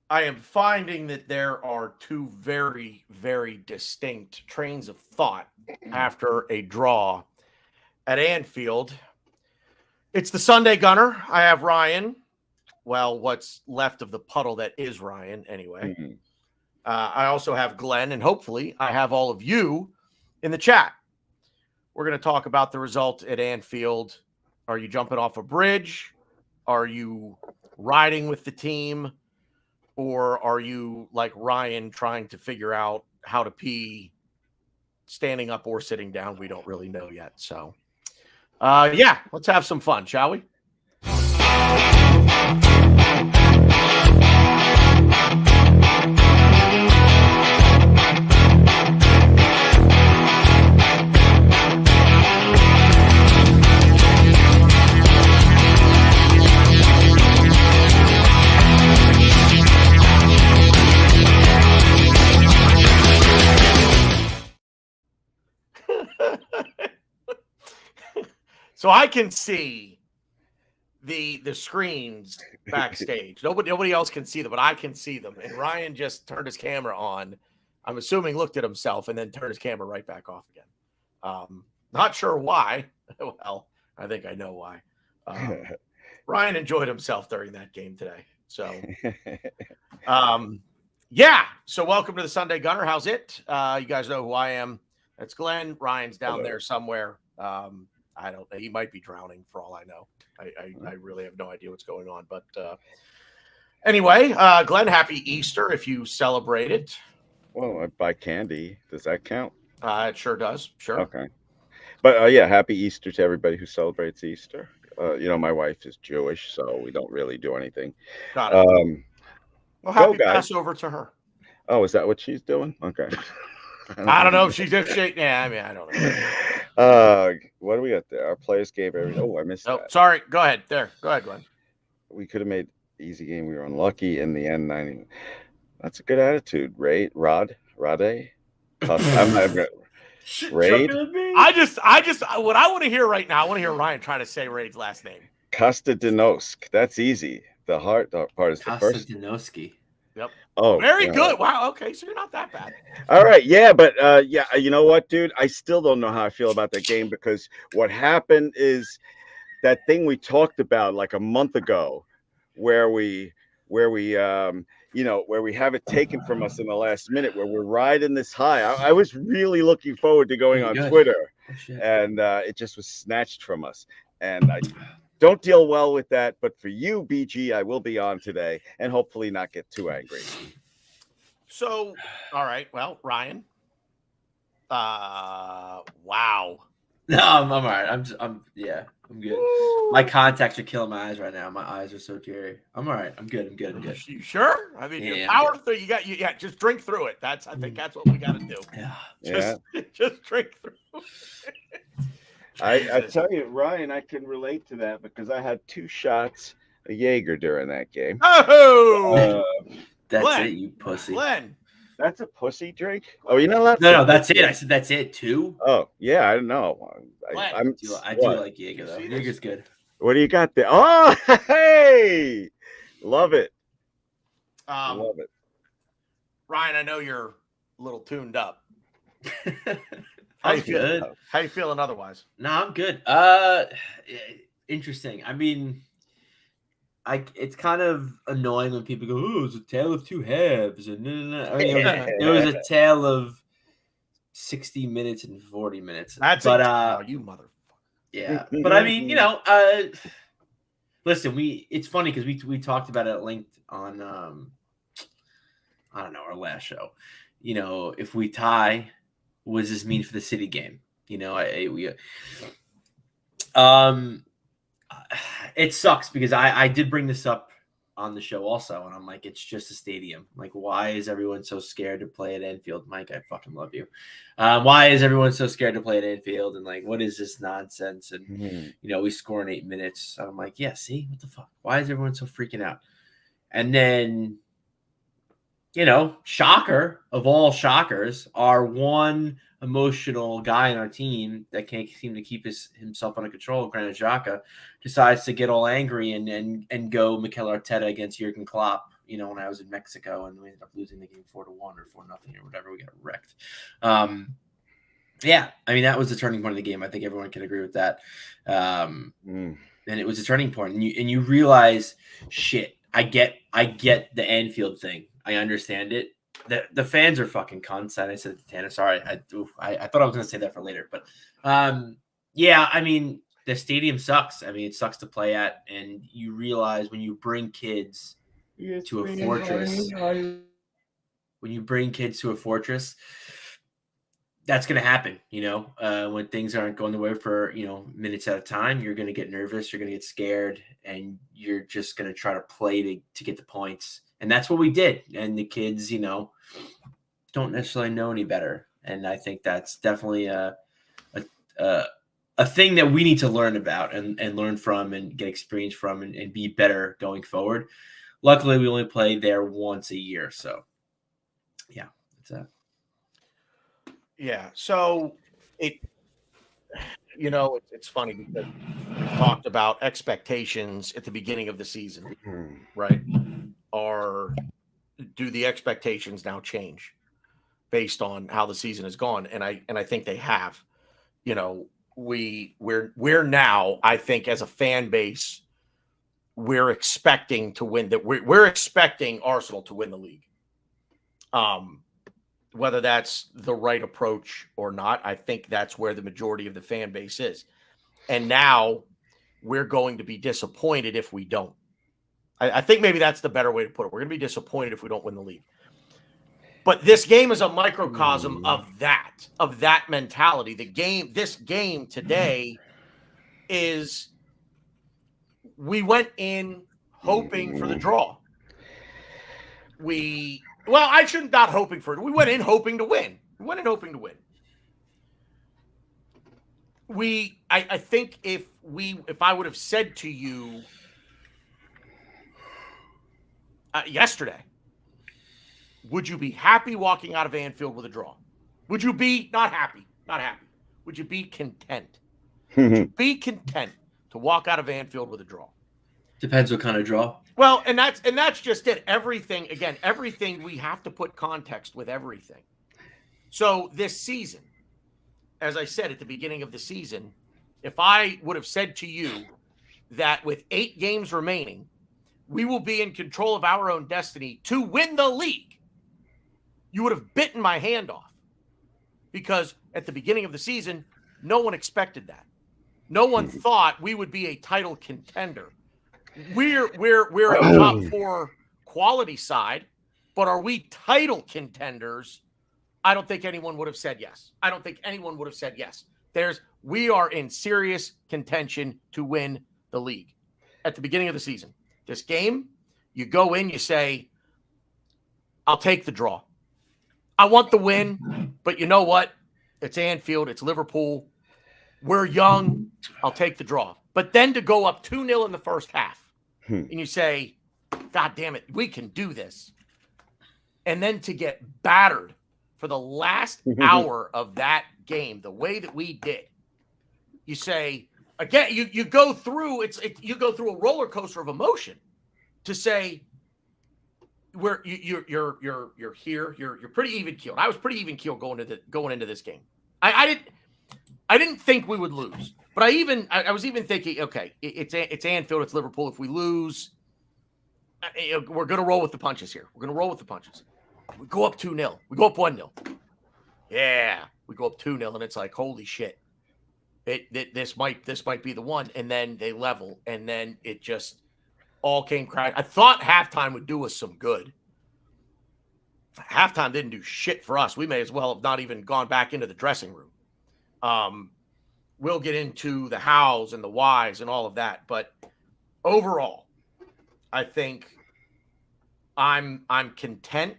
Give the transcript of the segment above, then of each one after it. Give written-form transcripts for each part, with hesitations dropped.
I am finding that there are two very, very distinct trains of thought after a draw at Anfield. It's the Sunday Gunner. I have Ryan. Well, what's left of the puddle that is Ryan, anyway. Mm-hmm. I also have Glenn, and hopefully, I have all of you in the chat. We're going to talk about the result at Anfield. Are you jumping off a bridge? Are you riding with the team? Or are you like Ryan trying to figure out how to pee standing up or sitting down? We don't really know yet. So, yeah, let's have some fun, shall we? So I can see the screens backstage. Nobody else can see them, but I can see them. And Ryan just turned his camera on. I'm assuming looked at himself and then turned his camera right back off again. Not sure why. Well, I think I know why. Ryan enjoyed himself during that game today. So, yeah. So welcome to the Sunday Gunner. How's it? You guys know who I am. That's Glenn. Ryan's down there somewhere. I don't know. He might be drowning for all I know. I really have no idea what's going on. But anyway, Glenn, happy Easter if you celebrate it. Well, I buy candy. Does that count? It sure does. Sure. Okay. But yeah, happy Easter to everybody who celebrates Easter. My wife is Jewish, so we don't really do anything. Got it. Well, happy guys. Passover to her. Oh, is that what she's doing? Okay. I don't know if she's just shaking. Yeah, I mean, I don't know. What do we got there? Our players gave everything. Oh, I missed that. Sorry. Go ahead. There. Go ahead, Glenn. We could have made easy game. We were unlucky in the end. 90. That's a good attitude, right? Rade. I'm not Raid. I just what I want to hear right now. I want to hear Ryan try to say Raid's last name. Kostadinosk. That's easy. The hard part is the first. Kostadinoski. Yep. Oh, very good. Wow. Okay, so you're not that bad. All right. Yeah, but yeah, you know what, dude? I still don't know how I feel about that game because what happened is that thing we talked about like a month ago, where we have it taken from us in the last minute, where we're riding this high. I was really looking forward to going on Twitter, and it just was snatched from us. And I don't deal well with that. But for you, BG, I will be on today and hopefully not get too angry. So, all right. Well, Ryan. Wow. No, I'm all right. I'm good. Woo. My contacts are killing my eyes right now. My eyes are so teary. I'm all right. I'm good. You sure? I mean, you're power through. Just drink through it. I think that's what we got to do. Yeah. Just drink through. I tell you, Ryan, I can relate to that because I had 2 shots of Jaeger during that game. Oh, that's Glenn, it, you pussy. Glenn. That's a pussy drink? Oh, you're not allowed to. No, that's it. I said that's it too. Oh, yeah, I don't know. I do like Jaeger though. Jaeger's good. What do you got there? Oh, hey, love it. Love it. Ryan, I know you're a little tuned up. How you feeling otherwise? No, I'm good. Interesting. I mean, it's kind of annoying when people go, "Oh, it's a tale of 2 halves," and I mean, it was a tale of 60 minutes and 40 minutes. You motherfucker. Yeah, but I mean, listen, it's funny because we talked about it at length on I don't know, our last show. If we tie, what does this mean for the City game? It sucks because I did bring this up on the show also, and I'm like, it's just a stadium. Like, why is everyone so scared to play at Anfield? Mike, I fucking love you. Why is everyone so scared to play at Anfield? And like, what is this nonsense? And we score in 8 minutes. I'm like, yeah, see, what the fuck? Why is everyone so freaking out? And then, shocker of all shockers, our one emotional guy in our team that can't seem to keep himself under control, Granit Xhaka, decides to get all angry and go Mikel Arteta against Jurgen Klopp when I was in Mexico and we ended up losing the game 4-1 or 4-0 or whatever. We got wrecked. Yeah, I mean, that was the turning point of the game. I think everyone can agree with that. And it was a turning point. And you realize, shit, I get the Anfield thing. I understand it. The fans are fucking cunts. And I said to Tanner, sorry. I thought I was going to say that for later. But, yeah, I mean, the stadium sucks. I mean, it sucks to play at. And you realize when you bring kids to a fortress, that's going to happen, when things aren't going the way for, minutes at a time. You're going to get nervous. You're going to get scared. And you're just going to try to play to get the points. And that's what we did. And the kids, don't necessarily know any better. And I think that's definitely a thing that we need to learn about and learn from and get experience from and be better going forward. Luckily, we only play there once a year. So, yeah, that's it. Yeah. So it's funny because we've talked about expectations at the beginning of the season, right? Do the expectations now change based on how the season has gone? And I think they have. We're now, I think, as a fan base, we're expecting to win that. We're expecting Arsenal to win the league. Whether that's the right approach or not, I think that's where the majority of the fan base is. And now we're going to be disappointed if we don't. I think maybe that's the better way to put it. We're going to be disappointed if we don't win the league. But this game is a microcosm of that mentality. This game today is, we went in hoping for the draw. I shouldn't not hoping for it. We went in hoping to win. I think if I would have said to you yesterday, would you be happy walking out of Anfield with a draw? Would you be not happy? Not happy. Would you be content? Would you be content to walk out of Anfield with a draw? Depends what kind of draw. Well, and that's just it. Everything we have to put context with everything. So this season, as I said at the beginning of the season, if I would have said to you that with 8 games remaining, we will be in control of our own destiny to win the league, you would have bitten my hand off. Because at the beginning of the season, no one expected that. No one thought we would be a title contender. We're a top 4 quality side, but are we title contenders? I don't think anyone would have said yes. We are in serious contention to win the league at the beginning of the season. This game, you go in, you say, I'll take the draw. I want the win, but you know what? It's Anfield. It's Liverpool. We're young. I'll take the draw. But then to go up 2-0 in the first half, and you say, God damn it, we can do this. And then to get battered for the last hour of that game, the way that we did, you say, again, you go through you go through a roller coaster of emotion to say, you're here, you're pretty even keeled. I was pretty even keeled going into this game. I didn't think we would lose, but I was even thinking, okay, it's Anfield, it's Liverpool. If we lose, we're going to roll with the punches here. We go up 2-0. We go up 1-0. Yeah, we go up 2-0, and it's like, holy shit. This might be the one, and then they level, and then it just all came crash. I thought halftime would do us some good. Halftime didn't do shit for us. We may as well have not even gone back into the dressing room. We'll get into the hows and the whys and all of that, but overall, I think I'm content.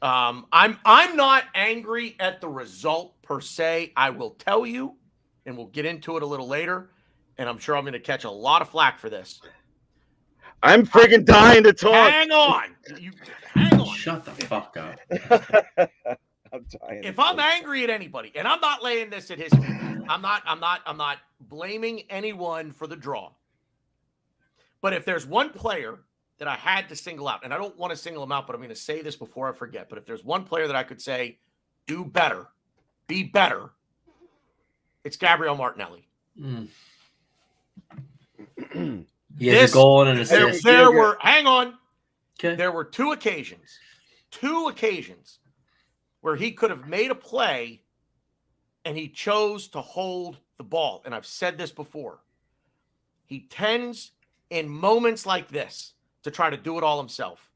I'm not angry at the result per se. I will tell you, and we'll get into it a little later, and I'm sure I'm going to catch a lot of flack for this. I'm friggin' dying to talk. Hang on. Hang on. Shut the fuck up. If I'm angry at anybody, and I'm not laying this at his feet, I'm not blaming anyone for the draw. But if there's one player that I had to single out, and I don't want to single him out, but I'm going to say this before I forget. But if there's one player that I could say, do better, be better, it's Gabriel Martinelli. He has a goal and an assist. There were, hang on. Okay. There were two occasions where he could have made a play and he chose to hold the ball. And I've said this before. He tends in moments like this to try to do it all himself.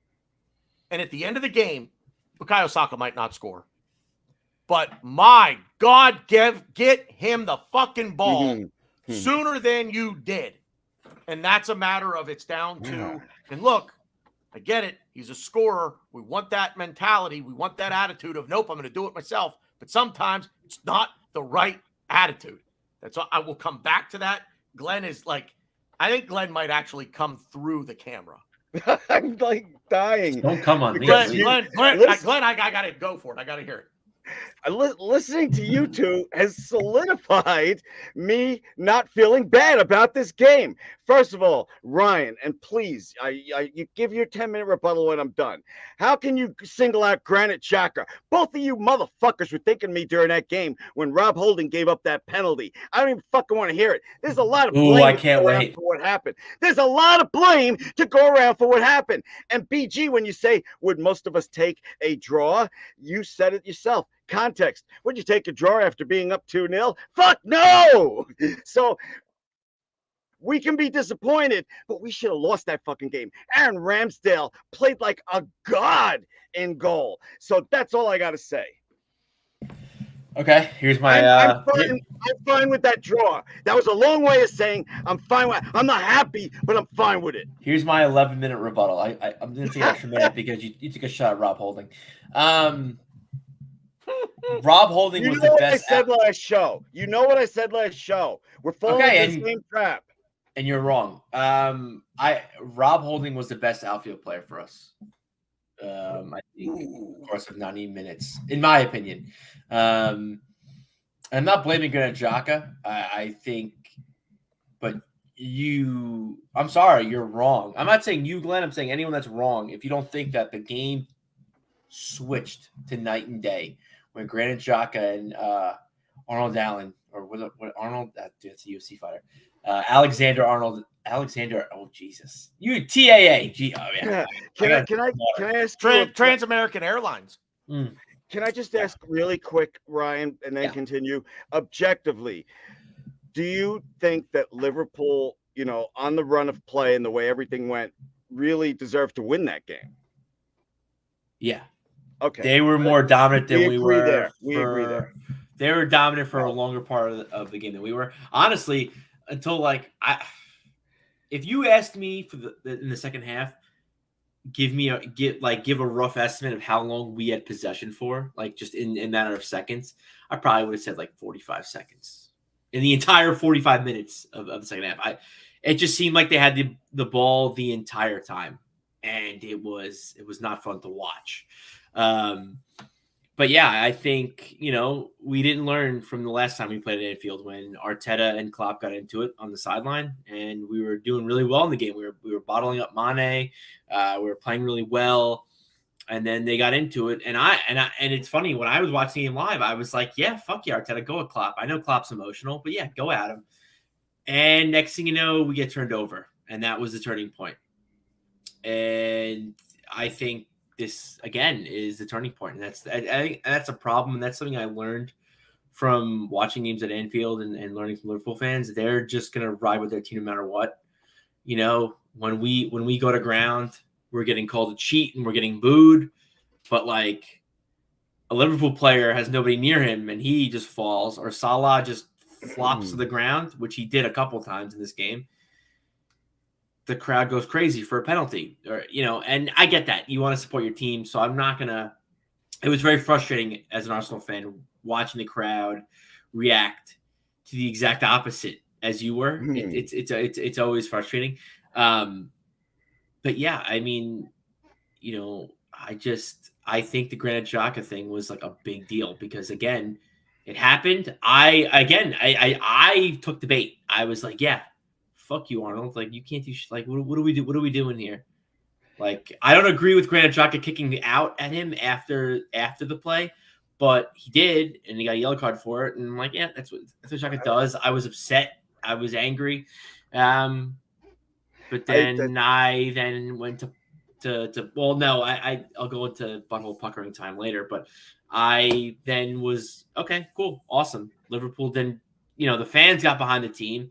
And at the end of the game, Bukayo Saka might not score. But my God, get him the fucking ball sooner than you did. And that's a matter of it's down to, and look, I get it. He's a scorer. We want that mentality. We want that attitude of, nope, I'm going to do it myself. But sometimes it's not the right attitude. That's all. I will come back to that. Glenn is like, I think Glenn might actually come through the camera. I'm like dying. Don't come on me. Glenn, I got to go for it. I got to hear it. Listening to you two has solidified me not feeling bad about this game. First of all, Ryan, and please, you give your 10-minute rebuttal when I'm done. How can you single out Granit Xhaka? Both of you motherfuckers were thinking me during that game when Rob Holding gave up that penalty. I don't even fucking want to hear it. There's a lot of blame I can't wait for what happened. There's a lot of blame to go around for what happened. And BG, when you say, would most of us take a draw? You said it yourself. Context. Would you take a draw after being up 2-0? Fuck no! So we can be disappointed, but we should have lost that fucking game. Aaron Ramsdale played like a god in goal. So that's all I got to say. Okay, here's my. I'm fine with that draw. That was a long way of saying I'm fine with. I'm not happy, but I'm fine with it. Here's my 11-minute rebuttal. I'm going to take an extra minute because you took a shot at Rob Holding. Rob Holding was the best. You know what I said last show. We're falling into the same trap. And you're wrong. Rob Holding was the best outfield player for us. I think, of course, of 90 minutes, in my opinion. I'm not blaming Granit Xhaka. I think, but I'm sorry, you're wrong. I'm not saying you, Glenn. I'm saying anyone that's wrong. If you don't think that the game switched to night and day when Granit Xhaka and Arnold Allen, or was it Arnold? That's a UFC fighter. Alexander Arnold. Oh Jesus! You TAA. Yeah. Can I ask Trans-American Airlines? Can I just ask really quick, Ryan, and then continue objectively? Do you think that Liverpool, on the run of play and the way everything went, really deserved to win that game? Yeah. Okay. They were more dominant than we were. We agree there. They were dominant for a longer part of the game than we were. Honestly, until if you asked me in the second half, give a rough estimate of how long we had possession for, just in matter of seconds, I probably would have said 45 seconds in the entire 45 minutes of the second half. It just seemed like they had the ball the entire time, and it was not fun to watch. But yeah, I think, we didn't learn from the last time we played at Anfield when Arteta and Klopp got into it on the sideline, and we were doing really well in the game. We were bottling up Mane. We were playing really well, and then they got into it. And it's funny, when I was watching him live, I was like, yeah, fuck yeah, Arteta, go at Klopp. I know Klopp's emotional, but yeah, go at him. And next thing you know, we get turned over, and that was the turning point. And I think this again is the turning point, and I think that's a problem, and that's something I learned from watching games at Anfield and learning from Liverpool fans. They're just gonna ride with their team no matter what. When we go to ground, we're getting called a cheat and we're getting booed, but a Liverpool player has nobody near him and he just falls, or Salah just flops to the ground, which he did a couple times in this game. The crowd goes crazy for a penalty, and I get that. You want to support your team, so I'm not going to – it was very frustrating as an Arsenal fan watching the crowd react to the exact opposite as you were. It's always frustrating. But, yeah, I mean, I think the Granit Xhaka thing was a big deal because, again, it happened. I took the bait. I was like, yeah. Fuck you, Arnold. You can't do what do we do? What are we doing here? Like, I don't agree with Granit Xhaka kicking out at him after the play, but he did, and he got a yellow card for it. And I'm like, yeah, that's what Xhaka does. I was upset. I was angry. But then I then went to well, no, I'll go into butthole puckering time later, but I then was okay, cool, awesome. Liverpool then, the fans got behind the team.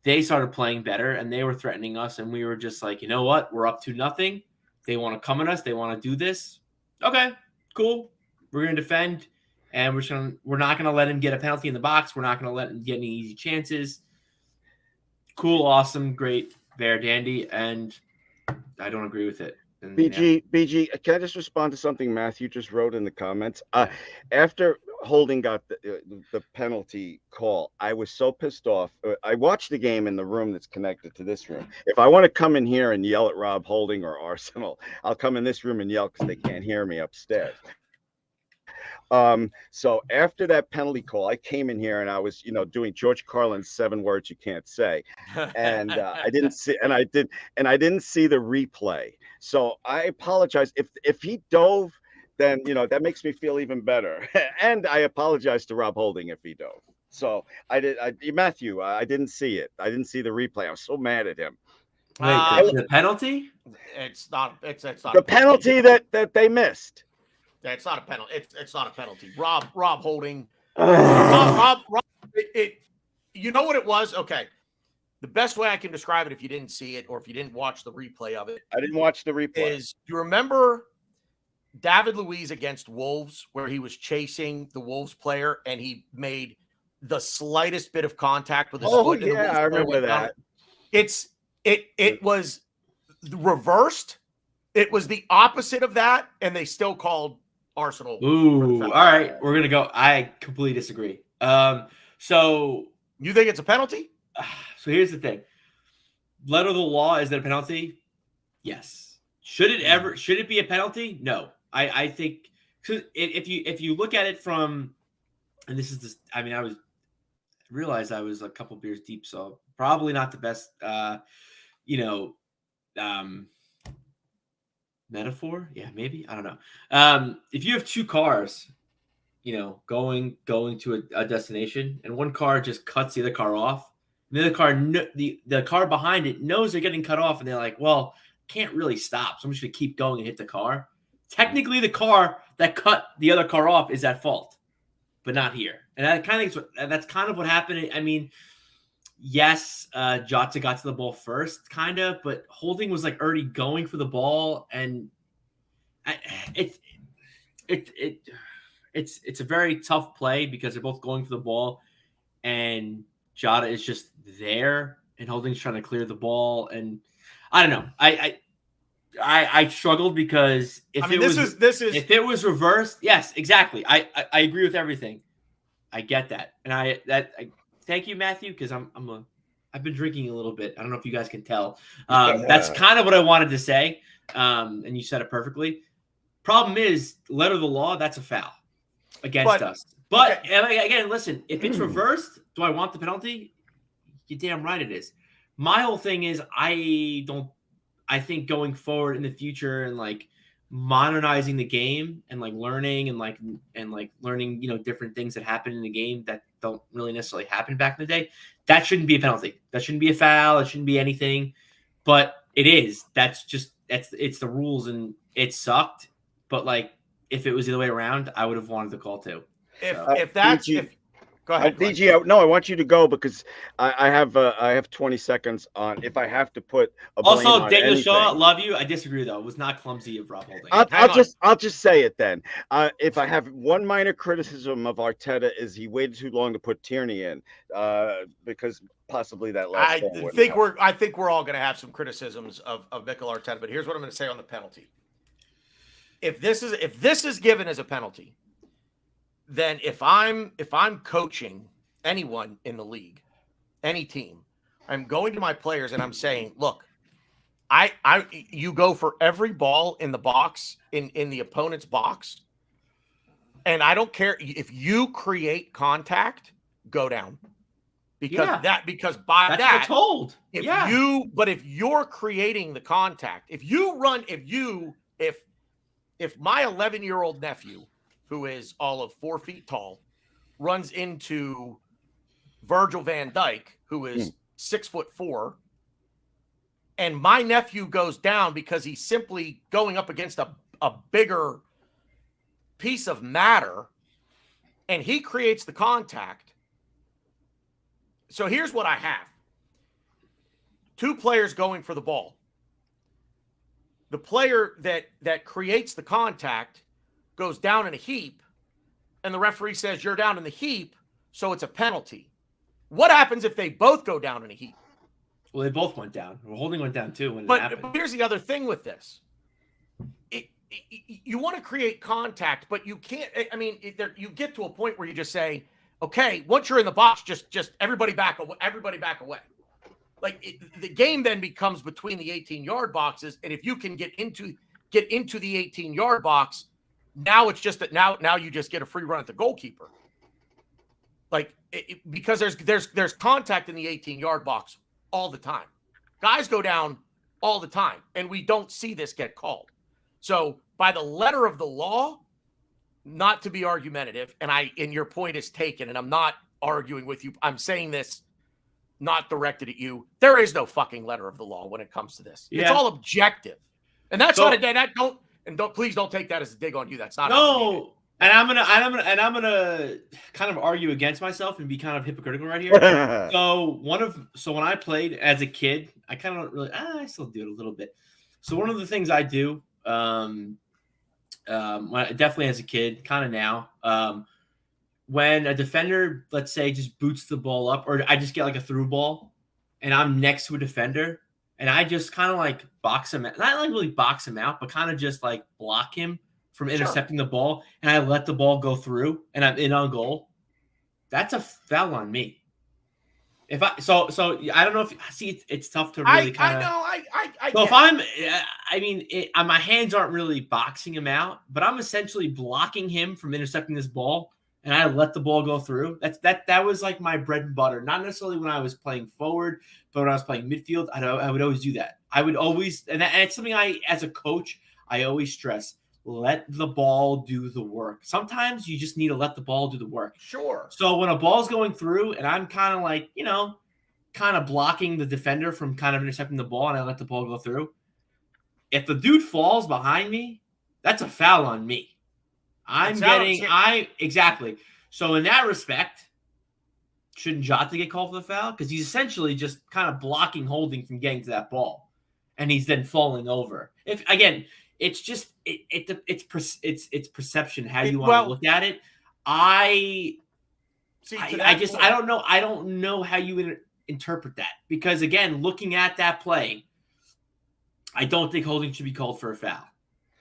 They started playing better and they were threatening us, and we were just like, you know what? We're up to nothing. They want to come at us. They want to do this. Okay, cool. We're going to defend, and we're not going to let him get a penalty in the box. We're not going to let him get any easy chances. Cool, awesome, great, bear dandy, and I don't agree with it. And, BG, can I just respond to something Matthew just wrote in the comments? After Holding got the penalty call, I was so pissed off. I watched the game in the room that's connected to this room. If I want to come in here and yell at Rob Holding or Arsenal, I'll come in this room and yell because they can't hear me upstairs. So after that penalty call, I came in here and I was, doing George Carlin's 7 words you can't say, and I didn't see the replay. So I apologize if he dove. Then that makes me feel even better, and I apologize to Rob Holding if he dove. So Matthew, I didn't see it. I didn't see the replay. I was so mad at him. Wait, the penalty? It's not. It's not the penalty that they missed. Yeah, it's not a penalty. It's not a penalty. Rob Holding. Rob. You know what it was? Okay. The best way I can describe it, if you didn't see it or if you didn't watch the replay of it, I didn't watch the replay. Is you remember David Luiz against Wolves, where he was chasing the Wolves player and he made the slightest bit of contact with his foot? Yeah, I remember that. It was reversed. It was the opposite of that, and they still called Arsenal. Ooh, all right, we're gonna go. I completely disagree. So you think it's a penalty? So here's the thing: letter of the law, is that a penalty? Yes. Should it be a penalty? No. I think if you look at it from, and this is this, I mean, I realized I was a couple beers deep, so probably not the best, metaphor. Yeah, maybe, I don't know. If you have 2 cars, going to a destination, and one car just cuts the other car off, and the other car, the car behind it knows they're getting cut off, and they're like, well, can't really stop, so I'm just gonna keep going and hit the car. Technically, the car that cut the other car off is at fault, but not here. And that's kind of what happened. I mean, yes, Jota got to the ball first, kind of, but Holding was like already going for the ball, and it's a very tough play because they're both going for the ball, and Jota is just there, and Holding's trying to clear the ball, and I don't know. I struggled because if it was reversed, yes, exactly. I agree with everything. I get that, and I thank you, Matthew, because I've been drinking a little bit. I don't know if you guys can tell. That's kind of what I wanted to say, and you said it perfectly. Problem is, letter of the law, that's a foul against us. But okay. Again, listen, if it's reversed, do I want the penalty? You're damn right it is. My whole thing is I think going forward in the future and like modernizing the game and like learning and learning, different things that happen in the game that don't really necessarily happen back in the day, that shouldn't be a penalty. That shouldn't be a foul. It shouldn't be anything, but it is. It's the rules, and it sucked. But like, if it was the other way around, I would have wanted the call too. Go ahead, BG. No, I want you to go because I have 20 seconds on if I have to put a blame also on Daniel anything. Shaw, love you. I disagree though. It was not clumsy of Rob Holding. I'll just say it then. If I have one minor criticism of Arteta is he waited too long to put Tierney in because possibly that last goal I think we're all going to have some criticisms of Mikel Arteta, but here's what I'm going to say on the penalty. If this is given as a penalty, then if I'm coaching anyone in the league, any team, I'm going to my players and I'm saying, look, you go for every ball in the box, in the opponent's box, and I don't care if you create contact, go down, because that's by what that I'm told. if you're creating the contact, if my 11-year-old nephew, who is all of 4 feet tall, runs into Virgil van Dijk, who is 6'4", and my nephew goes down because he's simply going up against a bigger piece of matter, and he creates the contact. So here's what I have. 2 players going for the ball. The player that creates the contact goes down in a heap, and the referee says you're down in the heap, so it's a penalty. What happens if they both go down in a heap? Well, they both went down. Holding went down too when it But happened. here's the other thing with this. You want to create contact, but you can't. I mean, you get to a point where you just say, okay, once you're in the box, just everybody back away. Everybody back away. Like the game then becomes between the 18-yard boxes, and if you can get into the 18-yard box, now it's just that now you just get a free run at the goalkeeper. Like because there's contact in the 18-yard box all the time. Guys go down all the time, and we don't see this get called. So by the letter of the law, not to be argumentative, and your point is taken, and I'm not arguing with you. I'm saying this not directed at you. There is no fucking letter of the law when it comes to this. Yeah. It's all objective. And that's not a day that please don't take that as a dig on you. That's not no. And I'm gonna kind of argue against myself and be kind of hypocritical right here. So when I played as a kid, I kind of really I still do it a little bit. So one of the things I do, definitely as a kid, kind of now, when a defender, let's say, just boots the ball up, or I just get like a through ball, and I'm next to a defender, and I just kind of like box him out. Not like really box him out, but kind of just like block him from intercepting the ball, and I let the ball go through, and I'm in on goal. That's a foul on me. If I so I don't know if it's tough to really kind of. I know. So if my hands aren't really boxing him out, but I'm essentially blocking him from intercepting this ball, and I let the ball go through. That was like my bread and butter. Not necessarily when I was playing forward, but when I was playing midfield, I would always do that. I would always, and it's something as a coach, I always stress. Let the ball do the work. Sometimes you just need to let the ball do the work. Sure. So when a ball's going through and I'm kind of like, kind of blocking the defender from kind of intercepting the ball and I let the ball go through, if the dude falls behind me, that's a foul on me. Exactly. So in that respect, shouldn't Jota get called for the foul? Because he's essentially just kind of blocking Holding from getting to that ball. And he's then falling over. It's just it's perception how you want to look at it. I don't know. I don't know how you interpret that, because again, looking at that play, I don't think Holding should be called for a foul.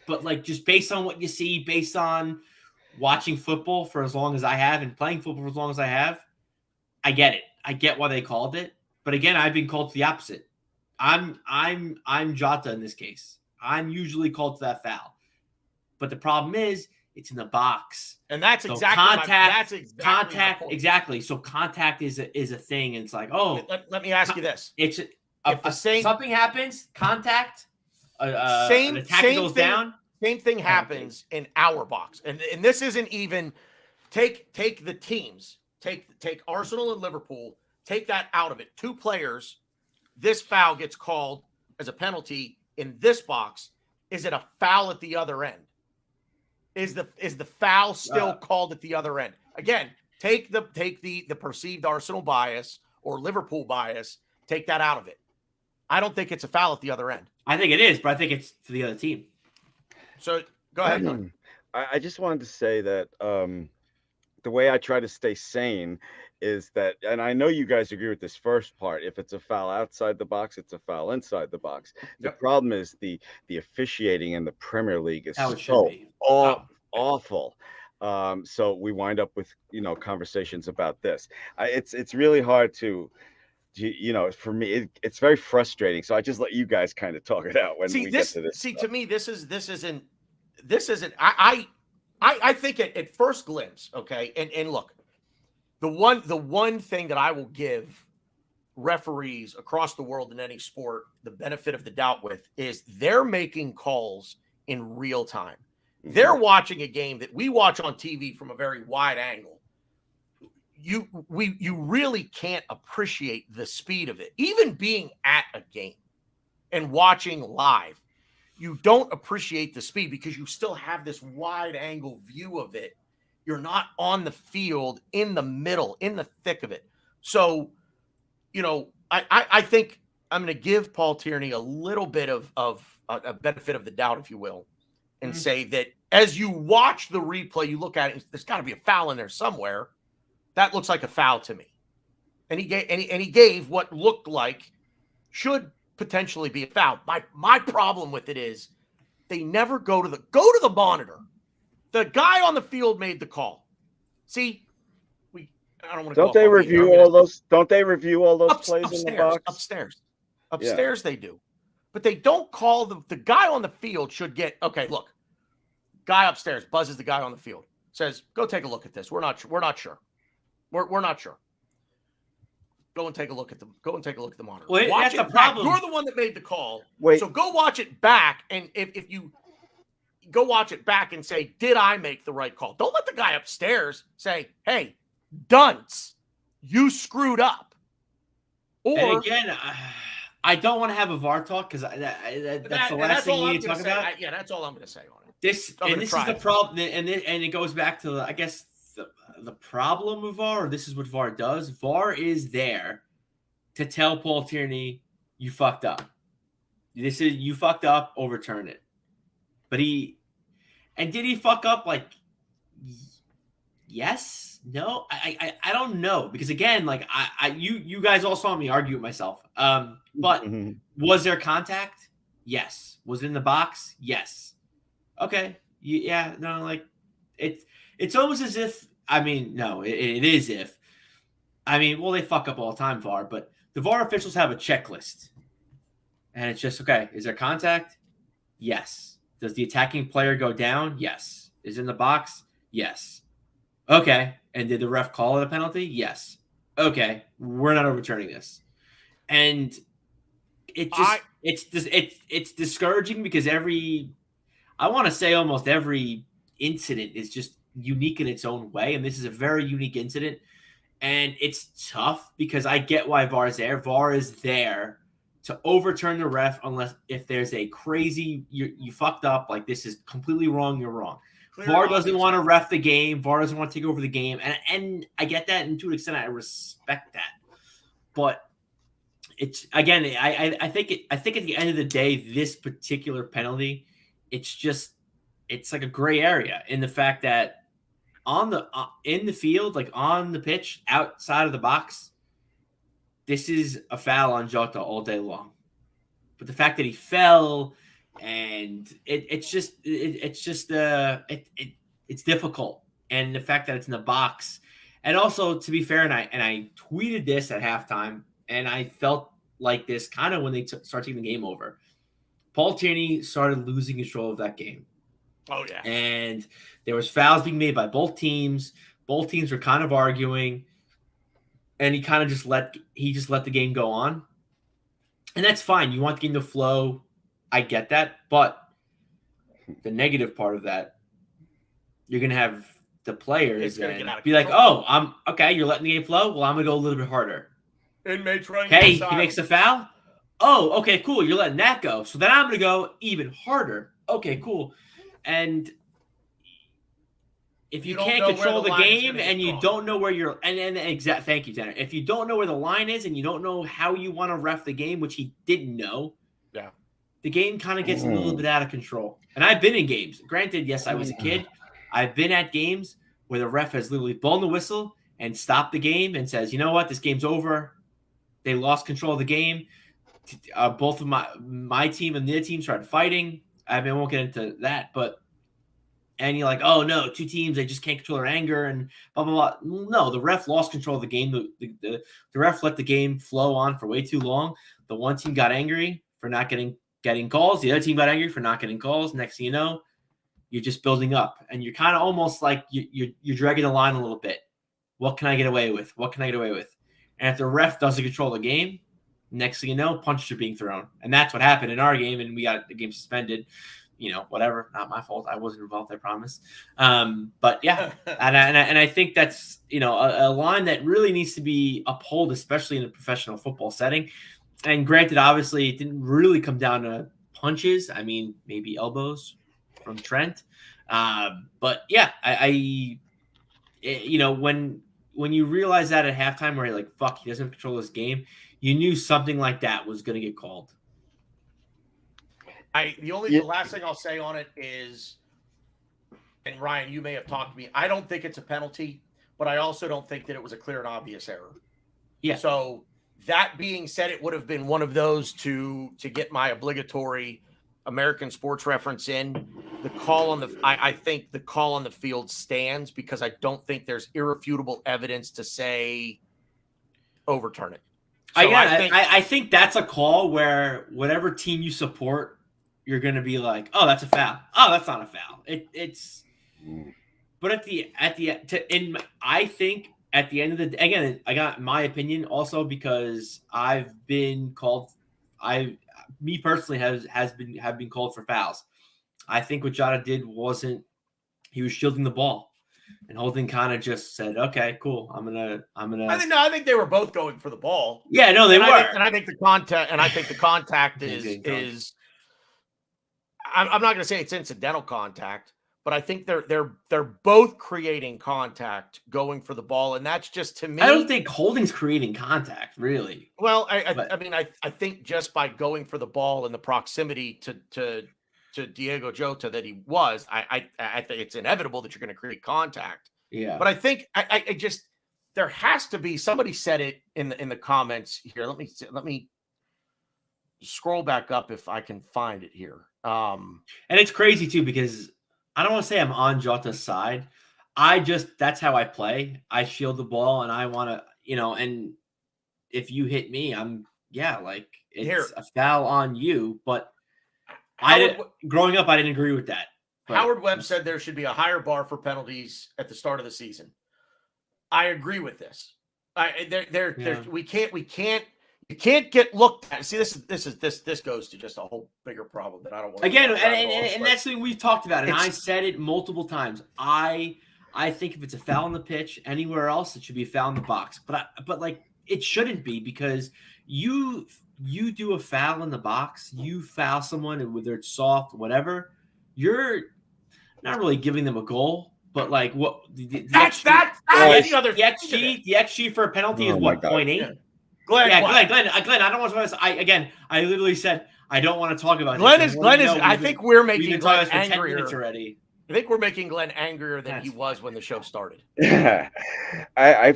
But like just based on what you see, based on watching football for as long as I have and playing football for as long as I have, I get it. I get why they called it. But again, I've been called to the opposite. I'm Jota in this case. I'm usually called to that foul. But the problem is it's in the box. And that's exactly contact. Exactly. So contact is a thing. And it's like, let me ask you this. It's if something happens, contact, an attacker goes down. Same thing happens in our box. And this isn't even take the teams. Take Arsenal and Liverpool. Take that out of it. 2 players. This foul gets called as a penalty in this box. Is it a foul at the other end? Is the foul still called at the other end? Again, take the perceived Arsenal bias or Liverpool bias. Take that out of it. I don't think it's a foul at the other end. I think it is, but I think it's to the other team. So go ahead. I just wanted to say that the way I try to stay sane is that, and I know you guys agree with this first part, if it's a foul outside the box, it's a foul inside the box. Yep. The problem is the officiating in the Premier League is so awful. So we wind up with, conversations about this. It's really hard to for me, it's very frustrating. So I just let you guys kind of talk it out when we get to this. See, to me, this isn't, I think at first glimpse, okay. And look, The one thing that I will give referees across the world in any sport the benefit of the doubt with is they're making calls in real time. They're watching a game that we watch on TV from a very wide angle. You really can't appreciate the speed of it. Even being at a game and watching live, you don't appreciate the speed because you still have this wide angle view of it. You're not on the field in the middle, in the thick of it. So, I think I'm going to give Paul Tierney a little bit of a benefit of the doubt, if you will, and say that as you watch the replay, you look at it, there's got to be a foul in there somewhere. That looks like a foul to me. And he gave what looked like should potentially be a foul. My problem with it is they never go to the monitor. The guy on the field made the call. See, I don't want to. Don't they review all those? Don't they review all those plays in the box? Upstairs they do, but they don't call the guy on the field should get. Okay, look, guy upstairs buzzes the guy on the field, says, "Go take a look at this. We're not sure. We're not sure. Go and take a look at them. Go and take a look at the monitor. Well, watch that's it the problem. You're the one that made the call. Wait. So go watch it back, and if you go watch it back and say, did I make the right call? Don't let the guy upstairs say, hey, dunce, you screwed up. Or and again, I don't want to have a VAR talk because that's the last thing you need to talk about. That's all I'm going to say on it. This is the problem, and it goes back to I guess the problem with VAR. Or this is what VAR does. VAR is there to tell Paul Tierney you fucked up. You fucked up. Overturn it. But did he fuck up? Like, yes, no, I don't know because again, like you guys all saw me argue with myself. But was there contact? Yes. Was it in the box? Yes. Okay. Yeah. No. Like it's almost as if no, it is if. Well, they fuck up all the time, VAR, but the VAR officials have a checklist, and it's just okay. Is there contact? Yes. Does the attacking player go down? Yes. Is it in the box? Yes. Okay. And did the ref call it a penalty? Yes. Okay. We're not overturning this. And it's discouraging because I want to say almost every incident is just unique in its own way. And this is a very unique incident. And it's tough because I get why VAR is there. VAR is there to overturn the ref if there's a crazy, you fucked up, like this is completely wrong, you're wrong. VAR doesn't want to ref the game. VAR doesn't want to take over the game. And I get that, and to an extent, I respect that. But it's, again, I think at the end of the day, this particular penalty, it's like a gray area in the fact that in the field, like on the pitch, outside of the box, this is a foul on Jota all day long. But the fact that he fell and it's difficult. And the fact that it's in the box. And also, to be fair, and I tweeted this at halftime, and I felt like this kind of when they started taking the game over. Paul Tierney started losing control of that game. Oh, yeah. And there was fouls being made by both teams. Both teams were kind of arguing. And he kind of just let the game go on. And that's fine. You want the game to flow. I get that. But the negative part of that, you're going to have the players be like, oh, I'm okay. You're letting the game flow. Well, I'm going to go a little bit harder. Inmates running. Hey, he makes a foul. Oh, okay, cool. You're letting that go. So then I'm going to go even harder. Okay, cool. And if you can't control the game and you don't know where you're thank you, Tanner. If you don't know where the line is and you don't know how you want to ref the game, which he didn't know, yeah, the game kind of gets a little bit out of control. And I've been in games. Granted, yes, I was a kid. I've been at games where the ref has literally blown the whistle and stopped the game and says, you know what, this game's over. They lost control of the game. Both of my team and their team started fighting. I won't get into that, but and you're like, oh no, two teams, they just can't control their anger and blah blah blah. No, the ref lost control of the game. The ref let the game flow on for way too long. The one team got angry for not getting calls. The other team got angry for not getting calls. Next thing you know, you're just building up, and you're kind of almost like you're dragging the line a little bit. What can I get away with? What can I get away with? And if the ref doesn't control the game, next thing you know, punches are being thrown. And that's what happened in our game, and we got the game suspended. Whatever, not my fault. I wasn't involved, I promise. But yeah, and I think that's, a line that really needs to be upheld, especially in a professional football setting. And granted, obviously, it didn't really come down to punches. I mean, maybe elbows from Trent. But yeah, when you realize that at halftime where you're like, fuck, he doesn't control this game, you knew something like that was going to get called. The last thing I'll say on it is, and Ryan, you may have talked to me, I don't think it's a penalty, but I also don't think that it was a clear and obvious error. Yeah. So that being said, it would have been one of those to get my obligatory American sports reference in. The call on I think the call on the field stands because I don't think there's irrefutable evidence to say overturn it. So I think that's a call where whatever team you support, you're going to be like, oh, that's a foul. Oh, that's not a foul. But I think at the end of the day, again, I got my opinion also because I've been called. Me personally have been called for fouls. I think what Jota did he was shielding the ball, and Holden kind of just said, "Okay, cool. I'm gonna." I think they were both going for the ball. Yeah, no, they were. I think the contact is. I'm not going to say it's incidental contact, but I think they're both creating contact going for the ball, and that's just, to me. I don't think Holding's creating contact, really. Well, I think just by going for the ball and the proximity to Diego Jota that he was, I think it's inevitable that you're going to create contact. Yeah. But I think I just there has to be, somebody said it in the comments here. Let me scroll back up if I can find it here. And it's crazy too, because I don't want to say I'm on Jota's side. That's how I play. I shield the ball and I want to, and if you hit me, it's a foul on you. But growing up, I didn't agree with that. But Howard Webb said there should be a higher bar for penalties at the start of the season. I agree with this. You can't get looked at. See, this goes to just a whole bigger problem that I don't want to again, and that's something we've talked about, and I said it multiple times. I think if it's a foul on the pitch anywhere else, it should be a foul in the box. But it shouldn't be, because you do a foul in the box, you foul someone, and whether it's soft, whatever, you're not really giving them a goal. But what the XG for a penalty is what, 0.8? Yeah. Glenn, I don't want to. I literally said I don't want to talk about Glenn this. I think we're making Glenn angrier already. I think we're making Glenn angrier than he was when the show started. Yeah, I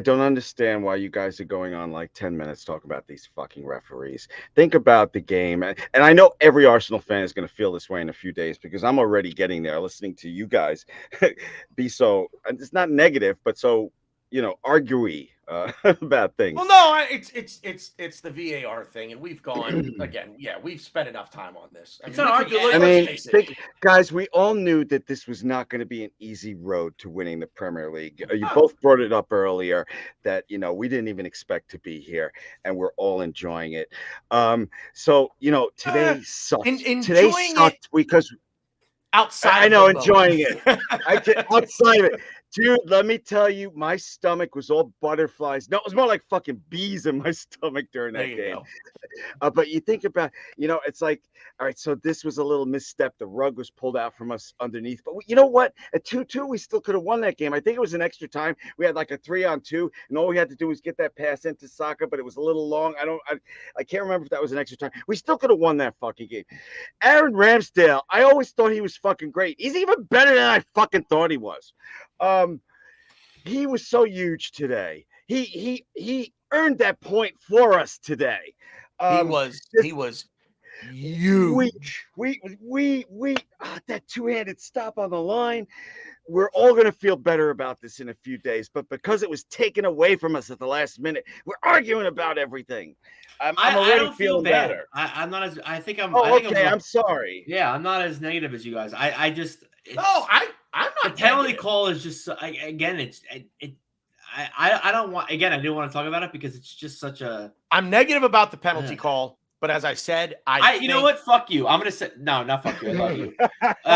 don't understand why you guys are going on like 10 minutes talking about these fucking referees. Think about the game, and I know every Arsenal fan is going to feel this way in a few days, because I'm already getting there listening to you guys be so. It's not negative, but so arguey about things. Well, no, it's the VAR thing, and we've gone again. Yeah, we've spent enough time on this. Guys, we all knew that this was not going to be an easy road to winning the Premier League. You both brought it up earlier that we didn't even expect to be here, and we're all enjoying it. So today sucked. Today sucked because outside. I know, enjoying it. Outside of it. Dude, let me tell you, my stomach was all butterflies. No, it was more like fucking bees in my stomach during that game. But you think about, it's like, all right, so this was a little misstep. The rug was pulled out from us underneath. But you know what? At 2-2, we still could have won that game. I think it was an extra time. We had like a 3-on-2, and all we had to do was get that pass into Saka, but it was a little long. I can't remember if that was an extra time. We still could have won that fucking game. Aaron Ramsdale, I always thought he was fucking great. He's even better than I fucking thought he was. He was so huge today. He earned that point for us today. He was huge. We that two-handed stop on the line. We're all going to feel better about this in a few days, but because it was taken away from us at the last minute, we're arguing about everything. I'm already feeling better. I'm not as. I think I'm. I'm sorry. Yeah, I'm not as negative as you guys. I'm not. The penalty call is just again. I don't want. Again, I didn't want to talk about it because it's just such a. I'm negative about the penalty call, but as I said, you know what? Fuck you. I'm gonna say no, not fuck you. I love you.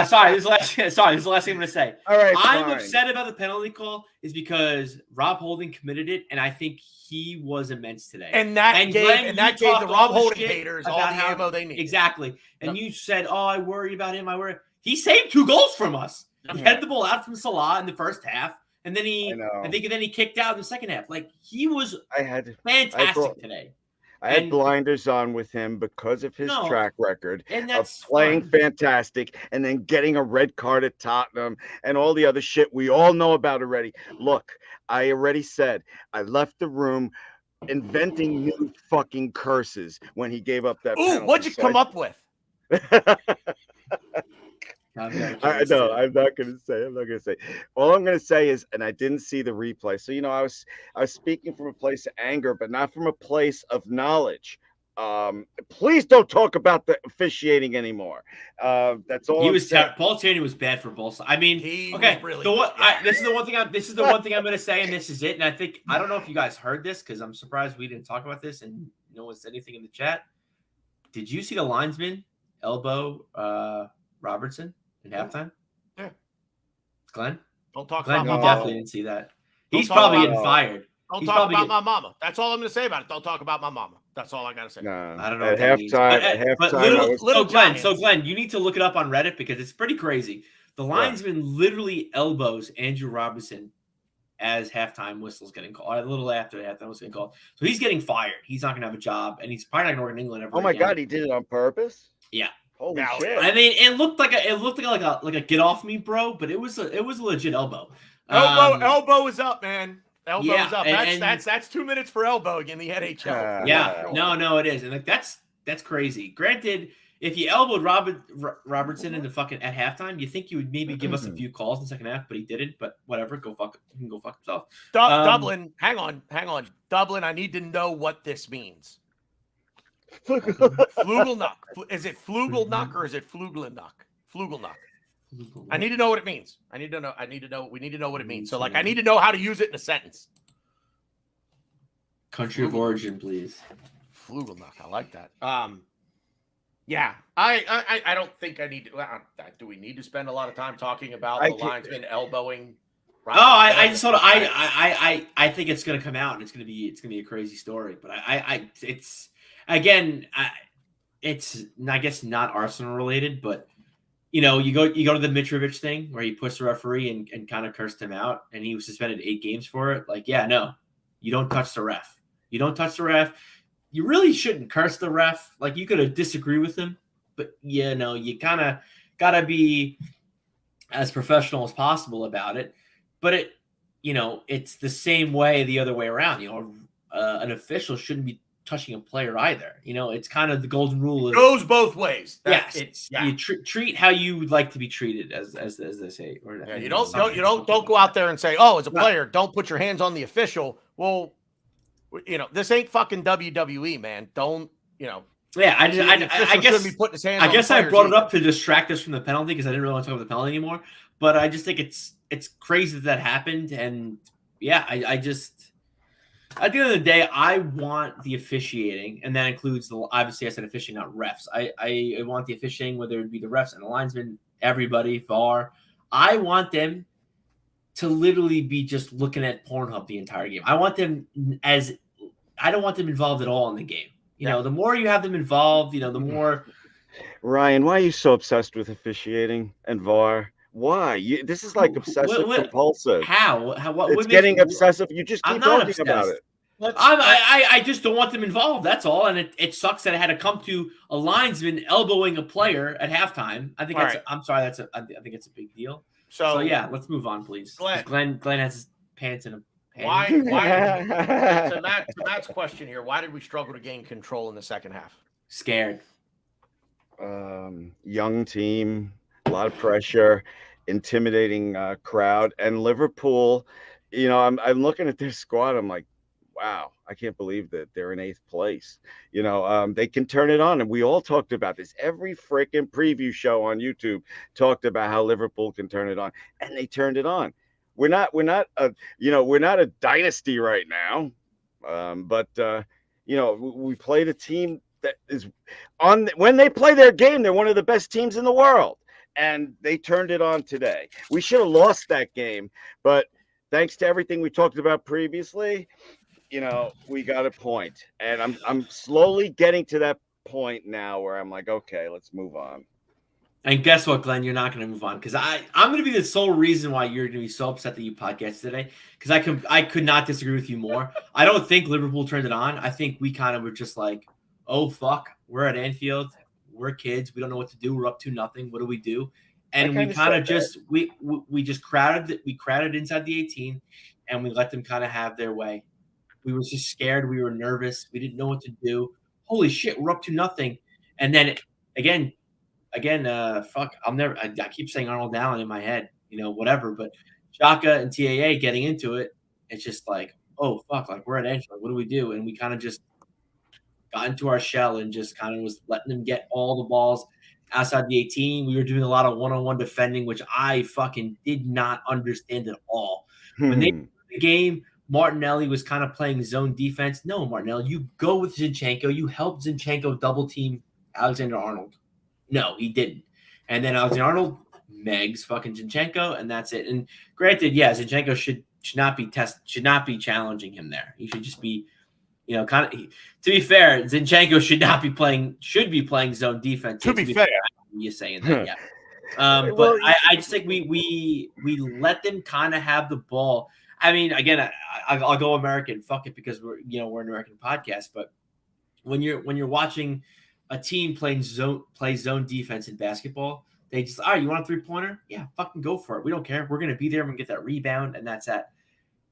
Sorry, this is the last thing I'm gonna say. All right, I'm upset about the penalty call is because Rob Holding committed it, and I think he was immense today. And that gave the Rob Holding haters all the ammo they need. Exactly. And you said, "Oh, I worry about him. I worry." He saved 2 goals from us. He had the ball out from Salah in the first half, and then he kicked out in the second half. Like he was fantastic today. I had blinders on with him because of his track record of playing fantastic and then getting a red card at Tottenham and all the other shit we all know about already. Look, I already said I left the room inventing new fucking curses when he gave up that penalty. What'd you come up with? I know. I'm not gonna say. All I'm gonna say is, and I didn't see the replay. So I was speaking from a place of anger, but not from a place of knowledge. Please don't talk about the officiating anymore. That's all. Paul Tierney was bad for both sides. I mean, this is the one thing I'm gonna say, and this is it. And I don't know if you guys heard this because I'm surprised we didn't talk about this, and no one said anything in the chat. Did you see the linesman elbow Robertson in halftime? Yeah. Glenn? Don't talk Glenn, about my you mama. definitely didn't see that. He's probably getting fired. Don't talk about my mama. That's all I'm going to say about it. Don't talk about my mama. That's all I got to say. No, I don't know. At halftime, Glenn, you need to look it up on Reddit because it's pretty crazy. The linesman literally elbows Andrew Robinson as halftime whistles getting called. A little after halftime was getting called. So he's getting fired. He's not going to have a job, and he's probably not going to work in England ever. Oh my God, he did it on purpose? Yeah. Holy shit! I mean, it looked like a get off me, bro. But it was a legit elbow. Elbow is up, man. Elbow is up. That's 2 minutes for elbowing in the NHL. No, it is, and that's crazy. Granted, if you elbowed Robertson in the fucking at halftime, you think you would maybe give us a few calls in the second half, but he didn't. But whatever, he can go fuck himself. Dublin, hang on, Dublin. I need to know what this means. Flugelnuck. Is it Flugelnuck or is it Flugelnuck? Flugelnuck. I need to know what it means. We need to know what it means. So, I need to know how to use it in a sentence. Country of origin, please. Flugelnuck. I like that. Yeah. I don't think I need to. Do we need to spend a lot of time talking about the linesman elbowing? I think it's going to come out and it's going to be a crazy story. But it's I guess not Arsenal related, but. You go to the Mitrovic thing where he pushed the referee and kind of cursed him out, and he was suspended 8 games for it. You don't touch the ref. You don't touch the ref. You really shouldn't curse the ref. You could disagree with him, but you kind of gotta be as professional as possible about it. But it's the same way the other way around. An official shouldn't be touching a player either. It's kind of the golden rule. It goes both ways. You treat how you would like to be treated, as they say. You don't go out there and say, "Oh, as a player, don't put your hands on the official." Well, this ain't fucking WWE, man. Don't. Yeah, I guess be putting his hands. I guess I brought it up to distract us from the penalty because I didn't really want to talk about the penalty anymore. But I just think it's crazy that happened, and I just. At the end of the day, I want the officiating, and that includes obviously I said officiating, not refs. I want the officiating, whether it be the refs and the linesmen, everybody, VAR. I want them to literally be just looking at Pornhub the entire game. I don't want them involved at all in the game. The more you have them involved, the more. Ryan, why are you so obsessed with officiating and VAR? Why? This is obsessive compulsive. How? It's getting obsessive. You just keep talking about it. I just don't want them involved. That's all. And it sucks that it had to come to a linesman elbowing a player at halftime. I think I'm sorry. I think it's a big deal. So yeah, let's move on, please. Glenn has his pants in a pan. Why? To Matt's question here, why did we struggle to gain control in the second half? Scared. Young team, a lot of pressure, intimidating crowd, and Liverpool. I'm looking at their squad. I'm like, wow, I can't believe that they're in 8th place. They can turn it on, and we all talked about this. Every freaking preview show on YouTube talked about how Liverpool can turn it on, and they turned it on. we're not a dynasty right now, but we played a team that is when they play their game, they're one of the best teams in the world, and they turned it on today. We should have lost that game, but thanks to everything we talked about previously, we got a point, and I'm slowly getting to that point now where I'm like, okay, let's move on. And guess what, Glenn? You're not going to move on because I'm going to be the sole reason why you're going to be so upset that you podcast today. Because I could not disagree with you more. I don't think Liverpool turned it on. I think we kind of were just like, oh fuck, we're at Anfield, we're kids, we don't know what to do. We're up 2-0. What do we do? And we kind of just we just crowded inside the 18, and we let them kind of have their way. We were just scared. We were nervous. We didn't know what to do. Holy shit, we're up 2-0. And then again, fuck, I keep saying Arnold Allen in my head, whatever. But Xhaka and TAA getting into it, it's just like, oh fuck, like we're at Anfield. What do we do? And we kind of just got into our shell and just kind of was letting them get all the balls outside the 18. We were doing a lot of one-on-one defending, which I fucking did not understand at all. When they played the game, Martinelli was kind of playing zone defense. No, Martinelli, you go with Zinchenko. You help Zinchenko double team Alexander-Arnold. No, he didn't. And then Alexander-Arnold, Megs fucking Zinchenko, and that's it. And granted, yeah, Zinchenko should not be challenging him there. He should just be, to be fair, Zinchenko should be playing zone defense. To be fair, you're saying that, yeah. But I just think we let them kind of have the ball. I mean, again, I'll go American. Fuck it, because we're an American podcast. But when you're watching a team play zone defense in basketball, they just, all right, you want a 3-pointer? Yeah, fucking go for it. We don't care. We're gonna be there. We're gonna get that rebound, and that's that.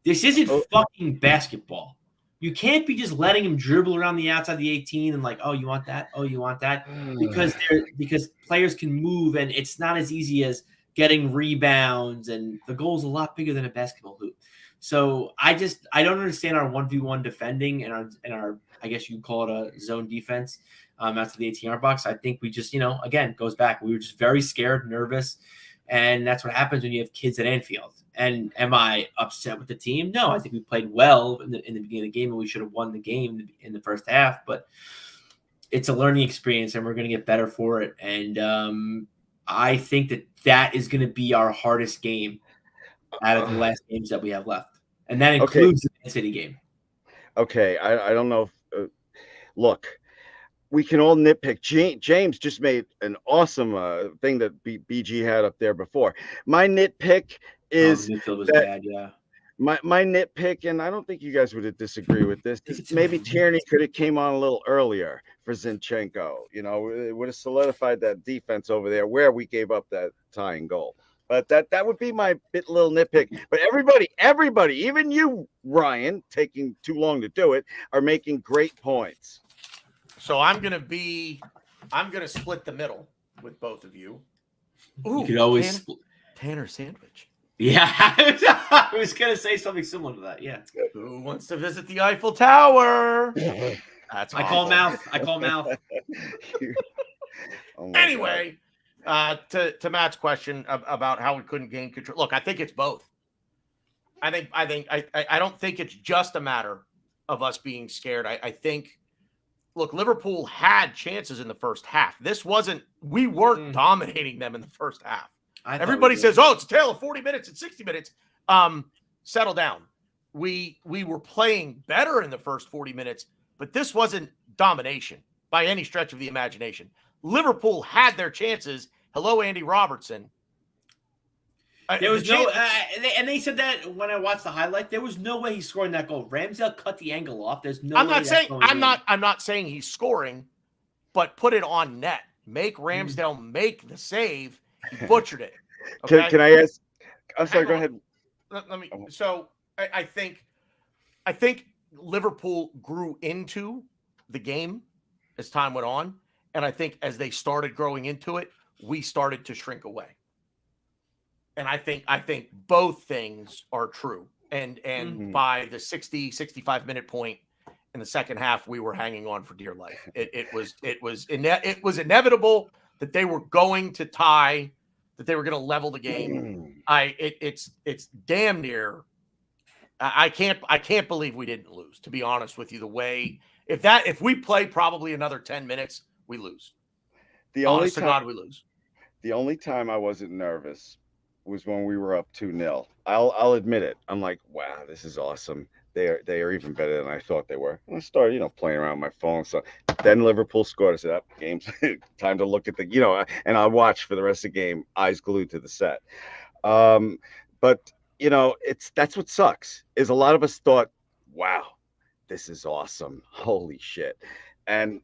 This isn't fucking basketball. You can't be just letting him dribble around the outside of the 18 and like, oh, you want that? Oh, you want that? Because players can move, and it's not as easy as getting rebounds, and the goal's a lot bigger than a basketball hoop. So I don't understand our 1v1 defending and our I guess you'd call it a zone defense after the 18-yard box. I think we just, again, goes back. We were just very scared, nervous, and that's what happens when you have kids at Anfield. And am I upset with the team? No, I think we played well in the beginning of the game, and we should have won the game in the first half. But it's a learning experience, and we're going to get better for it. And I think that is going to be our hardest game out of the last games that we have left. And that includes the Man City game. Okay, I don't know if look, we can all nitpick. James just made an awesome thing that BG had up there before. My nitpick is bad, yeah. My nitpick, and I don't think you guys would disagree with this. Maybe Tierney could have came on a little earlier for Zinchenko. It would have solidified that defense over there where we gave up that tying goal. But that would be my little nitpick. But everybody, even you, Ryan, taking too long to do it, are making great points. So I'm gonna split the middle with both of you. Ooh, you could always Tanner sandwich. Yeah, I was gonna say something similar to that. Yeah. Who wants to visit the Eiffel Tower? That's I call mouth. Anyway. To Matt's question about how we couldn't gain control. Look, I think it's both. I don't think it's just a matter of us being scared. I think, look, Liverpool had chances in the first half. We weren't dominating them in the first half. Everybody says, oh, it's a tale of 40 minutes and 60 minutes. Settle down. We were playing better in the first 40 minutes, but this wasn't domination by any stretch of the imagination. Liverpool had their chances. Hello, Andy Robertson. There was and they said that when I watched the highlight, there was no way he's scoring that goal. Ramsdale cut the angle off. There's no. I'm not saying he's scoring, but put it on net. Make Ramsdale make the save. He butchered it. Okay? Can I ask? I'm sorry. Go ahead. Let me. So I think Liverpool grew into the game as time went on. And I think as they started growing into it, we started to shrink away. And I think both things are true. And by the 60, 65 minute point in the second half, we were hanging on for dear life. It was inevitable that they were going to tie, that they were going to level the game. It's damn near. I can't believe we didn't lose. To be honest with you, the way if we play probably another 10 minutes, we lose. Honest to God, we lose. The only time I wasn't nervous was when we were up 2-0. I'll admit it. I'm like, wow, this is awesome. They are even better than I thought they were. And I started, playing around my phone. So then Liverpool scored. I said, game's time to look at the, and I'll watch for the rest of the game, eyes glued to the set. But that's what sucks is a lot of us thought, wow, this is awesome. Holy shit. And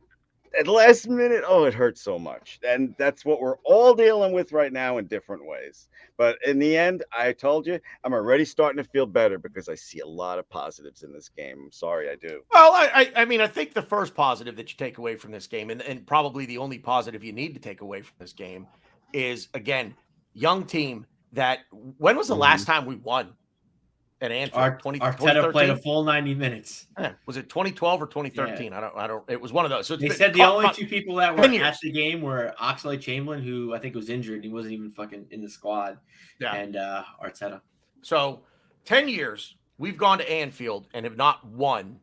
at the last minute, it hurts so much. And that's what we're all dealing with right now in different ways. But in the end, I told you, I'm already starting to feel better because I see a lot of positives in this game. I'm sorry, I do. Well, I mean, I think the first positive that you take away from this game, and probably the only positive you need to take away from this game is, again, young team that when was the last time we won at Anfield? Arteta played a full 90 minutes. Was it 2012 or 2013? Yeah. I don't. It was one of those. So they said the only two people that were at the game were Oxlade-Chamberlain, who I think was injured. And he wasn't even fucking in the squad. Yeah. And Arteta. So 10 years we've gone to Anfield and have not won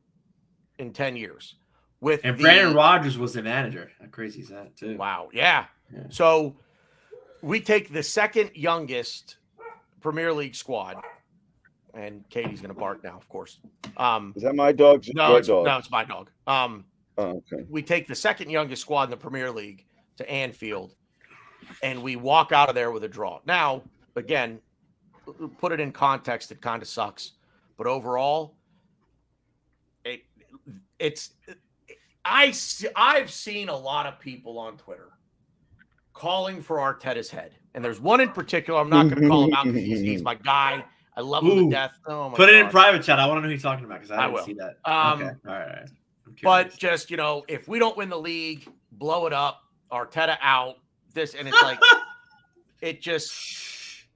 in 10 years. Brandon Rodgers was the manager. How crazy is that too? Wow. Yeah. So we take the second youngest Premier League squad. And Katie's going to bark now, of course. Is that my dog? No, it's my dog. Okay. We take the second youngest squad in the Premier League to Anfield, and we walk out of there with a draw. Now, again, put it in context, it kind of sucks. But overall, I've seen a lot of people on Twitter calling for Arteta's head. And there's one in particular, I'm not going to call him out because he's my guy. I love him to death. Oh my Put it in private chat. I want to know who you're talking about because I didn't see that. Okay. All right. But just, if we don't win the league, blow it up, Arteta out, and it's like, it just,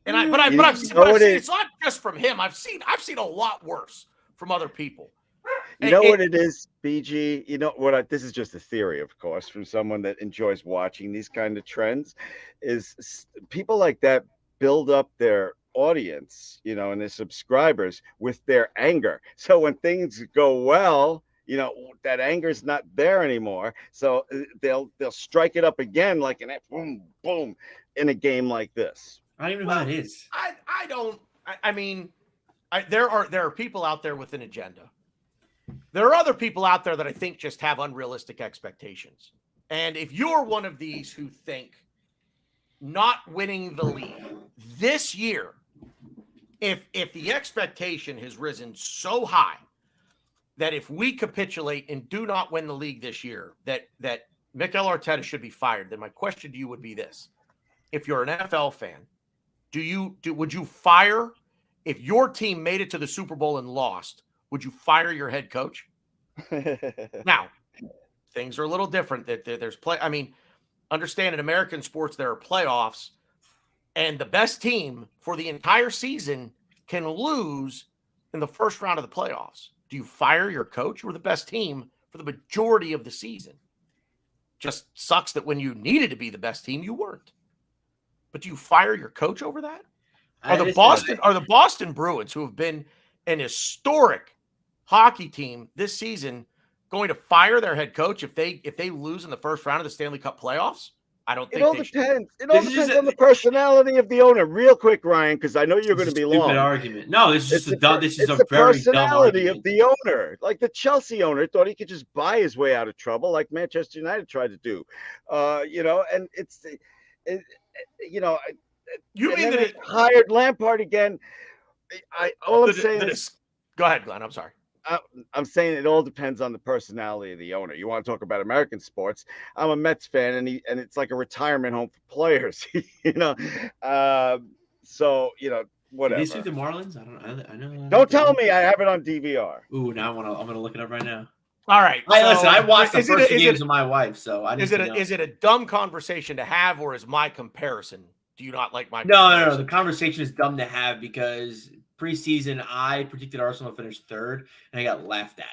I've seen, it's not just from him. I've seen a lot worse from other people. You know what it is, BG? You know what? This is just a theory, of course, from someone that enjoys watching these kind of trends. Is people like that build up their audience, and their subscribers with their anger. So when things go well, that anger is not there anymore. So they'll strike it up again, like boom, boom, in a game like this. I don't even know who that is. There are people out there with an agenda. There are other people out there that I think just have unrealistic expectations. And if you're one of these who think not winning the league this year, if the expectation has risen so high that if we capitulate and do not win the league this year, that Mikel Arteta should be fired, then my question to you would be this. If you're an NFL fan, would you fire if your team made it to the Super Bowl and lost? Would you fire your head coach? Now, things are a little different. There's understand in American sports there are playoffs, and the best team for the entire season can lose in the first round of the playoffs. Do you fire your coach? You were the best team for the majority of the season. Just sucks that when you needed to be the best team, you weren't. But do you fire your coach over that? Are the Boston Bruins, who have been an historic hockey team this season, going to fire their head coach if they lose in the first round of the Stanley Cup playoffs? I don't think it all depends. It all depends on the personality of the owner. Real quick, Ryan, because I know you're going to be long. Argument. No, this is a very personality of the owner. Like the Chelsea owner thought he could just buy his way out of trouble, like Manchester United tried to do. And you mean that it hired Lampard again? Go ahead, Glenn. I'm sorry. I'm saying it all depends on the personality of the owner. You want to talk about American sports? I'm a Mets fan, and it's like a retirement home for players, So whatever. Did they sue the Marlins? I know. Don't tell me. I have it on DVR. Ooh, now I'm gonna look it up right now. All right. Listen, I watched the first games with my wife, so I didn't. Is it a dumb conversation to have, or is my comparison? Do you not like my? No. The conversation is dumb to have because preseason I predicted Arsenal to finish third, and I got laughed at.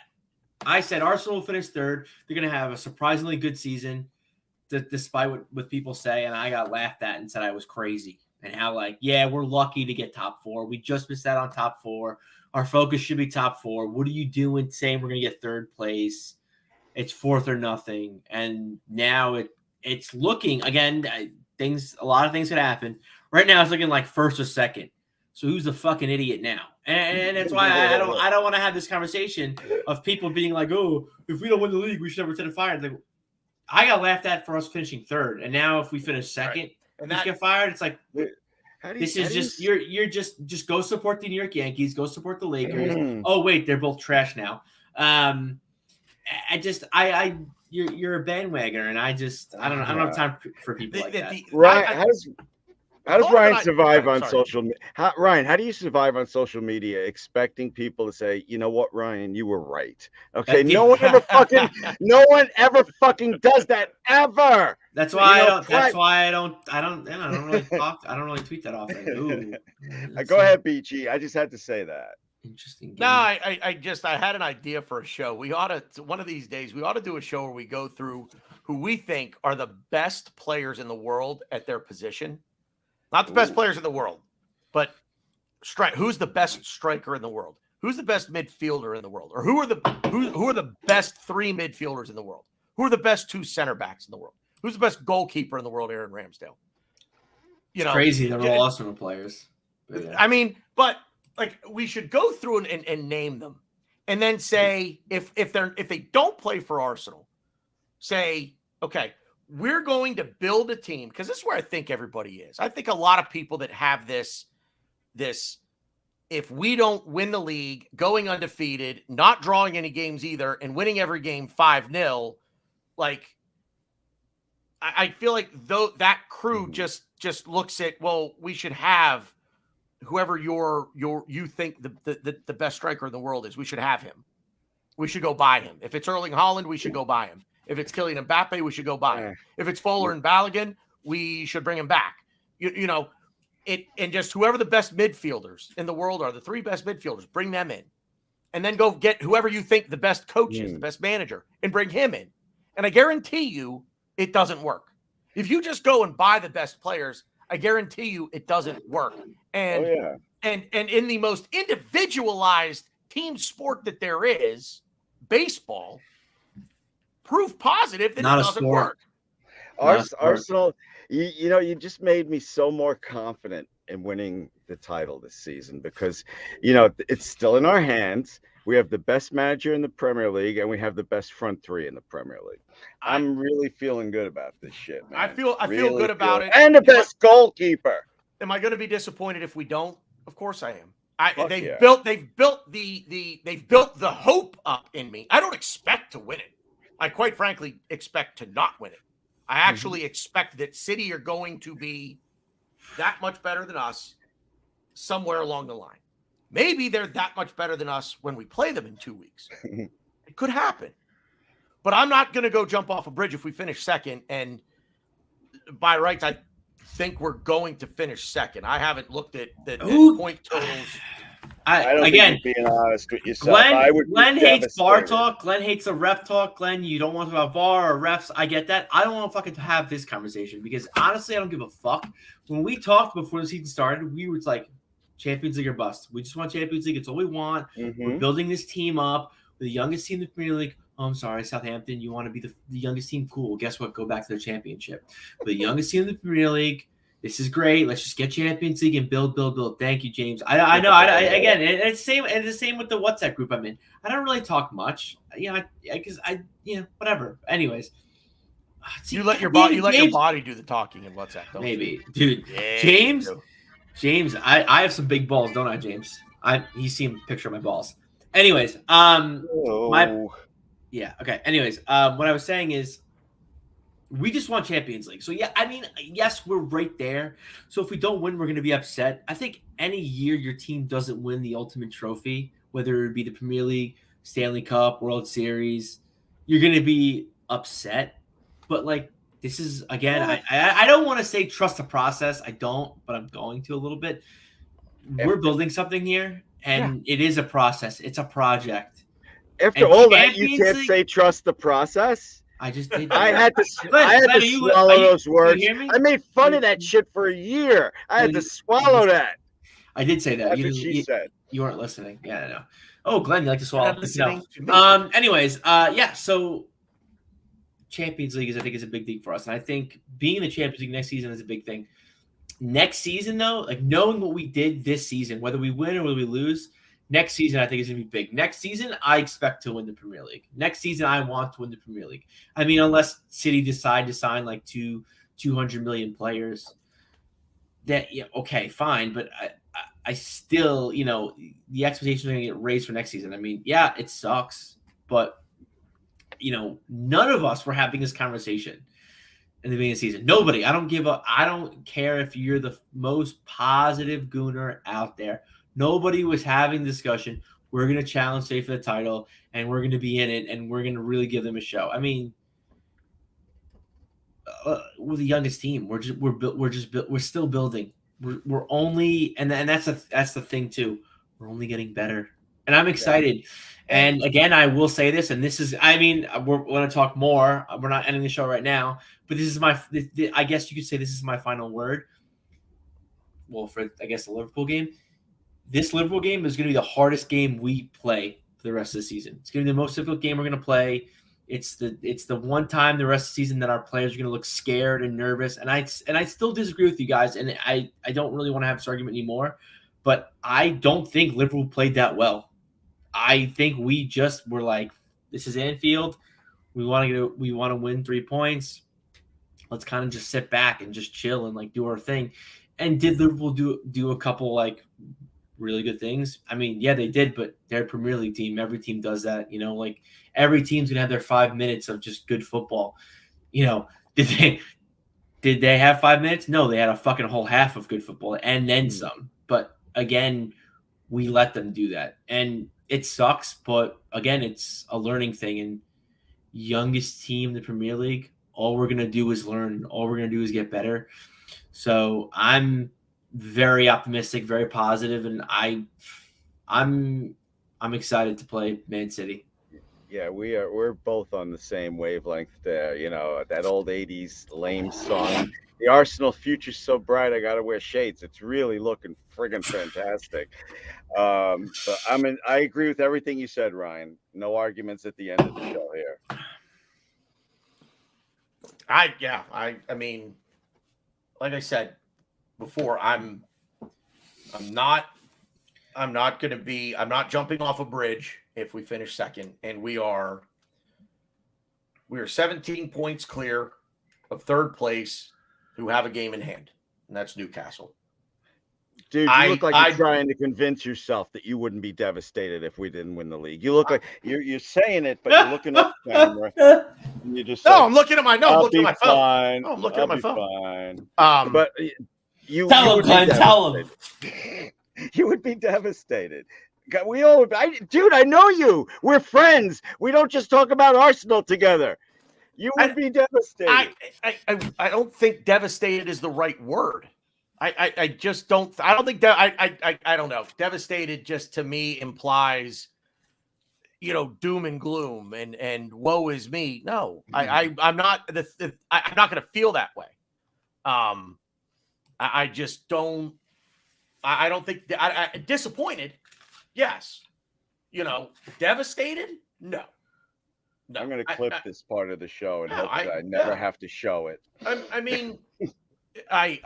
I said Arsenal will finish third. They're going to have a surprisingly good season, despite what people say, and I got laughed at and said I was crazy. and how we're lucky to get top 4. We just missed out on top 4. Our focus should be top 4. What are you doing saying we're going to get 3rd place? It's 4th or nothing. And now it's looking, again, a lot of things could happen. Right now it's looking like 1st or 2nd. So who's the fucking idiot now? And that's why I don't want to have this conversation of people being like, oh, if we don't win the league, we should never return fired. Like, I got laughed at for us finishing 3rd. And now if we finish 2nd, and we get fired, it's like, you're just go support the New York Yankees, go support the Lakers. Oh wait, they're both trash now. You're a bandwagoner, and I don't have time for people like that. Right? How does Ryan survive on social media? Ryan, how do you survive on social media expecting people to say, you know what, Ryan, you were right? Okay, no one ever fucking does that ever. That's why I don't really talk. I don't really tweet that often. Ooh, go ahead, Beachy. I just had to say that. Interesting. No, I had an idea for a show. We ought to one of these days. We ought to do a show where we go through who we think are the best players in the world at their position. Not the best players in the world, but who's the best striker in the world? Who's the best midfielder in the world? Or who are the best 3 midfielders in the world? Who are the best 2 center backs in the world? Who's the best goalkeeper in the world? Aaron Ramsdale. It's crazy. They're all Arsenal players. Yeah. I mean, but we should go through and name them, and then say if they don't play for Arsenal, say, okay, we're going to build a team, because this is where I think everybody is. I think a lot of people that have this, if we don't win the league, going undefeated, not drawing any games either, and winning every game 5-0, I feel like that crew just looks at, well, we should have whoever you think the best striker in the world is. We should have him. We should go buy him. If it's Erling Haaland, we should go buy him. If it's Kylian Mbappe, we should go buy him. If it's Fowler and Balogun, we should bring him back. And just whoever the best midfielders in the world are, the 3 best midfielders, bring them in. And then go get whoever you think the best coach is, the best manager, and bring him in. And I guarantee you it doesn't work. If you just go and buy the best players, I guarantee you it doesn't work. And and in the most individualized team sport that there is, baseball, proof positive that it doesn't work. Arsenal, you just made me so more confident in winning the title this season, because it's still in our hands. We have the best manager in the Premier League, and we have the best front 3 in the Premier League. I'm really feeling good about this shit, man. I feel good about it. And the best goalkeeper. Am I going to be disappointed if we don't? Of course I am. They've built the hope up in me. I don't expect to win it. I quite frankly expect to not win it. I actually expect that City are going to be that much better than us somewhere along the line. Maybe they're that much better than us when we play them in 2 weeks. It could happen. But I'm not going to go jump off a bridge if we finish 2nd. And by rights, I think we're going to finish 2nd. I haven't looked at the point totals. I don't think you're being honest with yourself. Glenn hates VAR talk. Glenn hates the ref talk. Glenn, you don't want to talk about VAR or refs. I get that. I don't want to fucking have this conversation, because honestly, I don't give a fuck. When we talked before the season started, we were like, Champions League or bust. We just want Champions League. It's all we want. We're building this team up. We're the youngest team in the Premier League. Oh, I'm sorry, Southampton. You want to be the youngest team? Cool. Guess what? Go back to their championship. We're the youngest team in the Premier League. This is great. Let's just get Champions League and build. Thank you, James. I know. Again, it's the same with the WhatsApp group I'm in. I don't really talk much. Whatever. Anyways, you let your body do the talking in WhatsApp. Don't maybe, dude. Yeah, James, I have some big balls, don't I, James? He's seen a picture of my balls. Anyways, okay. Anyways, what I was saying is, we just want Champions League. So, yeah, I mean, yes, we're right there. So if we don't win, we're going to be upset. I think any year your team doesn't win the ultimate trophy, whether it be the Premier League, Stanley Cup, World Series, you're going to be upset. But, this is, again, I don't want to say trust the process. I don't, but I'm going to a little bit. We're building something here, and it is a process. It's a project. After all that, you can't say trust the process? I just did. I had to Glenn, swallow those words. You hear me? I made fun of that shit for a year. I had to swallow that. I did say that. That's what she said. You weren't listening. Yeah, I know. Oh, Glenn, you like to swallow. Listening to me. Anyways, yeah. So Champions League I think is a big thing for us, and I think being in the Champions League next season is a big thing. Next season, though, like knowing what we did this season, whether we win or whether we lose, next season I think is going to be big. Next season, I expect to win the Premier League. Next season, I want to win the Premier League. I mean, unless City decide to sign like 200 million players, that okay, fine, but I still, the expectations are going to get raised for next season. I mean, yeah, it sucks, but none of us were having this conversation in the beginning of the season. Nobody. I don't care if you're the most positive Gooner out there. Nobody was having discussion. We're going to challenge City for the title, and we're going to be in it, and we're going to really give them a show. I mean, we're the youngest team. We're still building. We're only, and that's the thing too. We're only getting better, and I'm excited. Yeah. And again, I will say this, and this is, I mean, we're going to talk more. We're not ending the show right now, but this is I guess you could say this is my final word. Well, for I guess the Liverpool game. This Liverpool game is going to be the hardest game we play for the rest of the season. It's going to be the most difficult game we're going to play. It's the one time the rest of the season that our players are going to look scared and nervous. And I still disagree with you guys, and I don't really want to have this argument anymore. But I don't think Liverpool played that well. I think we just were like, this is Anfield. We want to win 3 points. Let's kind of just sit back and just chill and like do our thing. And did Liverpool do a couple like really good things? I mean, yeah, they did, but they're a Premier League team. Every team does that, like every team's gonna have their 5 minutes of just good football. Did they have 5 minutes? No, they had a fucking whole half of good football and then some. But again, we let them do that. And it sucks, but again, it's a learning thing. And youngest team in the Premier League, all we're gonna do is learn. All we're gonna do is get better. So I'm very optimistic, very positive, and I'm excited to play Man City. Yeah, we're both on the same wavelength there. That old 80s lame song, the Arsenal future's so bright I gotta wear shades. It's really looking friggin' fantastic. But I agree with everything you said, Ryan. No arguments at the end of the show here. I mean, like I said before, I'm not jumping off a bridge if we finish second, and we are 17 points clear of third place, who have a game in hand, and that's Newcastle. Dude, you look like you're trying to convince yourself that you wouldn't be devastated if we didn't win the league. You look like you're saying it, but you're looking at the camera. And you're just I'm looking at my I'm looking at my phone. No, I'm looking at my phone. Fine. But tell him, Glenn. Tell him. You would be devastated. Dude, I know you. We're friends. We don't just talk about Arsenal together. You would be devastated. I don't think devastated is the right word. I just don't. I don't think that. I don't know. Devastated just to me implies, doom and gloom and woe is me. No, I'm not. I'm not going to feel that way. I just don't. I don't think. Disappointed. Yes. Devastated. No. I'm going to clip this part of the show and hope that I never have to show it. I mean, like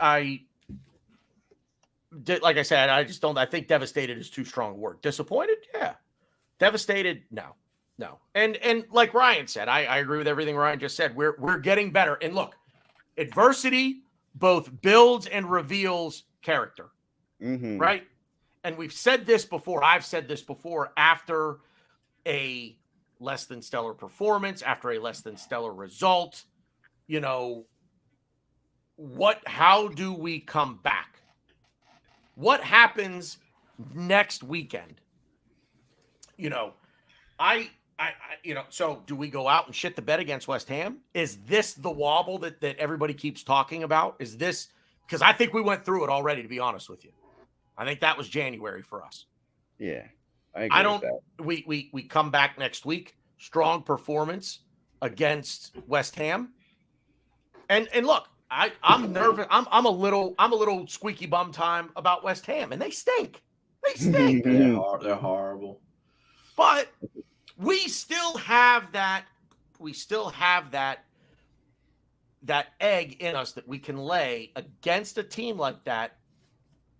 I said, I just don't. I think devastated is too strong a word. Disappointed, yeah. Devastated, no. And like Ryan said, I agree with everything Ryan just said. We're getting better. And look, adversity both builds and reveals character, right? And we've said this before. I've said this before. After a less than stellar performance, after a less than stellar result, how do we come back? What happens next weekend? So do we go out and shit the bed against West Ham? Is this the wobble that everybody keeps talking about? Is this, because I think we went through it already, to be honest with you. I think that was January for us. Yeah. I agree with that. We come back next week, strong performance against West Ham. And look, I'm nervous. I'm a little squeaky bum time about West Ham, and they stink. They stink. They're horrible. But we still have that. We still have that egg in us that we can lay against a team like that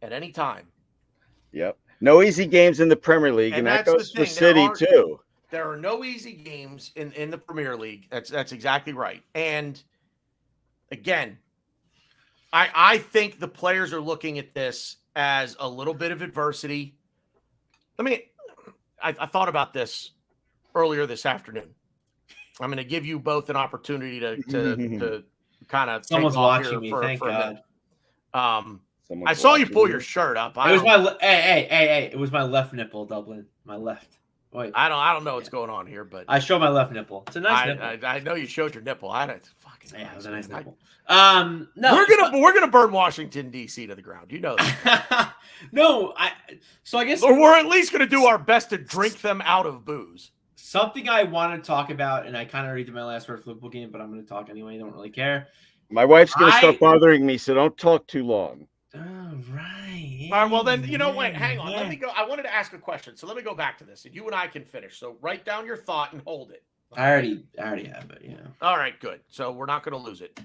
at any time. Yep. No easy games in the Premier League, and that goes for City too. There are no easy games in the Premier League. That's exactly right. And again, I think the players are looking at this as a little bit of adversity. I thought about this earlier this afternoon. I'm going to give you both an opportunity to kind of. Someone's watching me. Thank God. I saw you pull your shirt up. It was my hey. It was my left nipple, Dublin. My left. Wait. I don't know what's going on here, but I showed my left nipple. It's a nice nipple. I know you showed your nipple. It was a nice nipple. No, we're gonna burn Washington D.C. to the ground. You know that. No, I guess or we're at least gonna do our best to drink them out of booze. Something I want to talk about, and I kind of already did my last word for the Liverpool game, but I'm going to talk anyway. I don't really care. My wife's going to start bothering me, so don't talk too long. Oh, right. All right. Well, then, wait, hang on. Let me go. I wanted to ask a question, so let me go back to this, and you and I can finish. So write down your thought and hold it. I already have it. Yeah. All right. Good. So we're not going to lose it.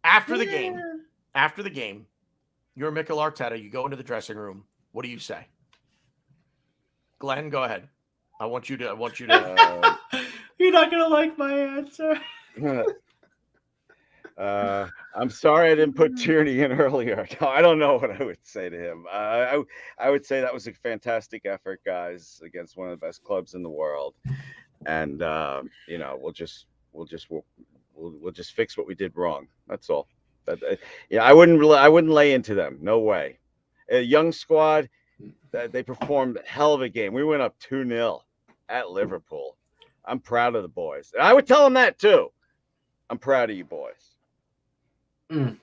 After the game, you're Mikel Arteta. You go into the dressing room. What do you say? Glenn, go ahead. I want you to. You're not gonna like my answer. I'm sorry I didn't put Tierney in earlier. I don't know what I would say to him. I would say that was a fantastic effort, guys, against one of the best clubs in the world, and we'll just fix what we did wrong. That's all. I wouldn't lay into them. No way. A young squad. They performed a hell of a game. We went up 2-0 at Liverpool. I'm proud of the boys. And I would tell them that too. I'm proud of you boys. Mm.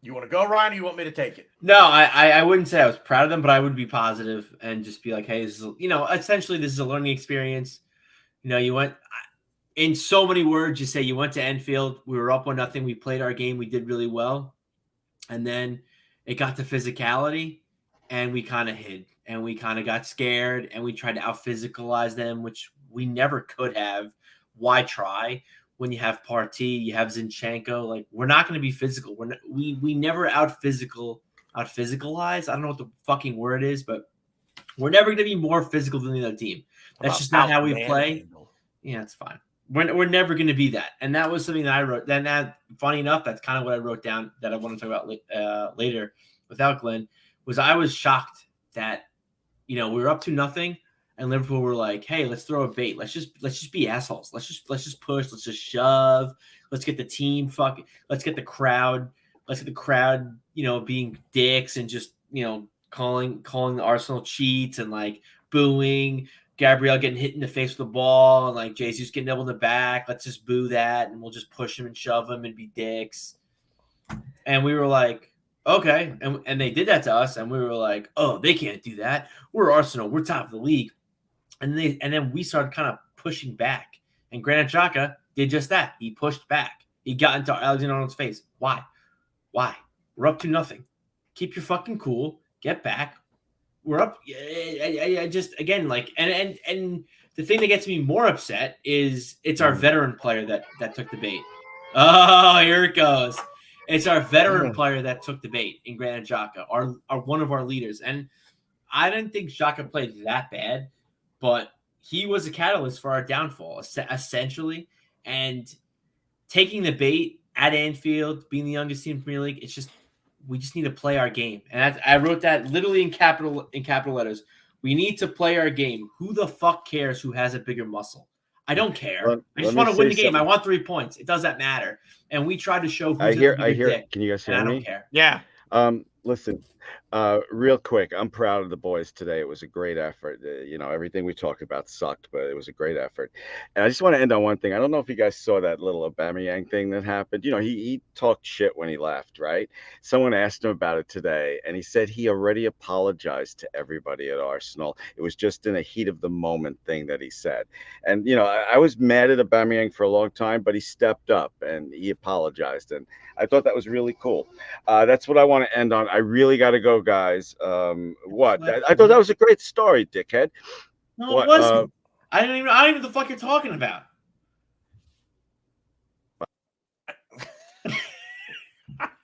You want to go, Ryan, or you want me to take it? No, I wouldn't say I was proud of them, but I would be positive and just be like, hey, this is, essentially this is a learning experience. You went, in so many words, you say you went to Anfield. We were up 1-0. We played our game. We did really well. And then it got to physicality. And we kind of hid, and we kind of got scared, and we tried to out-physicalize them, which we never could have. Why try when you have Partey, you have Zinchenko? Like, we're not going to be physical. We never out-physicalize. I don't know what the fucking word is, but we're never going to be more physical than the other team. That's just not how we play. Yeah, it's fine. We're never going to be that. And that was something that I wrote. Then, funny enough, that's kind of what I wrote down that I want to talk about later without Glenn. I was shocked that, we were up to nothing, and Liverpool were like, "Hey, let's throw a bait. Let's just be assholes. Let's just push. Let's just shove. Let's get the team Let's get the crowd. Let's get the crowd, being dicks and just calling the Arsenal cheats and like booing. Gabriel getting hit in the face with the ball and like Jesus getting nibbled in the back. Let's just boo that, and we'll just push him and shove him and be dicks." And we were like, okay, and they did that to us, and we were like, "Oh, they can't do that. We're Arsenal. We're top of the league." And then we started kind of pushing back, and Granit Xhaka did just that. He pushed back. He got into Alexander-Arnold's face. Why? We're up to nothing. Keep your fucking cool. Get back. We're up. I just again like and the thing that gets me more upset is it's our veteran player that took the bait. Oh, here it goes. It's our veteran player that took the bait in Granit Xhaka, our one of our leaders. And I didn't think Xhaka played that bad, but he was a catalyst for our downfall, essentially. And taking the bait at Anfield, being the youngest team in the Premier League, we just need to play our game. And I wrote that literally in capital letters. We need to play our game. Who the fuck cares who has a bigger muscle? I don't care. I just want to win the game. Something. I want 3 points. It doesn't matter. And we tried to show who's I hear. Dick, Can you guys hear me? I don't care. Yeah. Listen, Real quick, I'm proud of the boys today. It was a great effort. Everything we talked about sucked, but it was a great effort. And I just want to end on one thing. I don't know if you guys saw that little Aubameyang thing that happened. He talked shit when he left, right? Someone asked him about it today, and he said he already apologized to everybody at Arsenal. It was just in a heat of the moment thing that he said. And I was mad at Aubameyang for a long time, but he stepped up and he apologized, and I thought that was really cool. That's what I want to end on. I really got to go, guys. What? I thought that was a great story, dickhead. No, what, it wasn't. I don't even know the fuck you're talking about.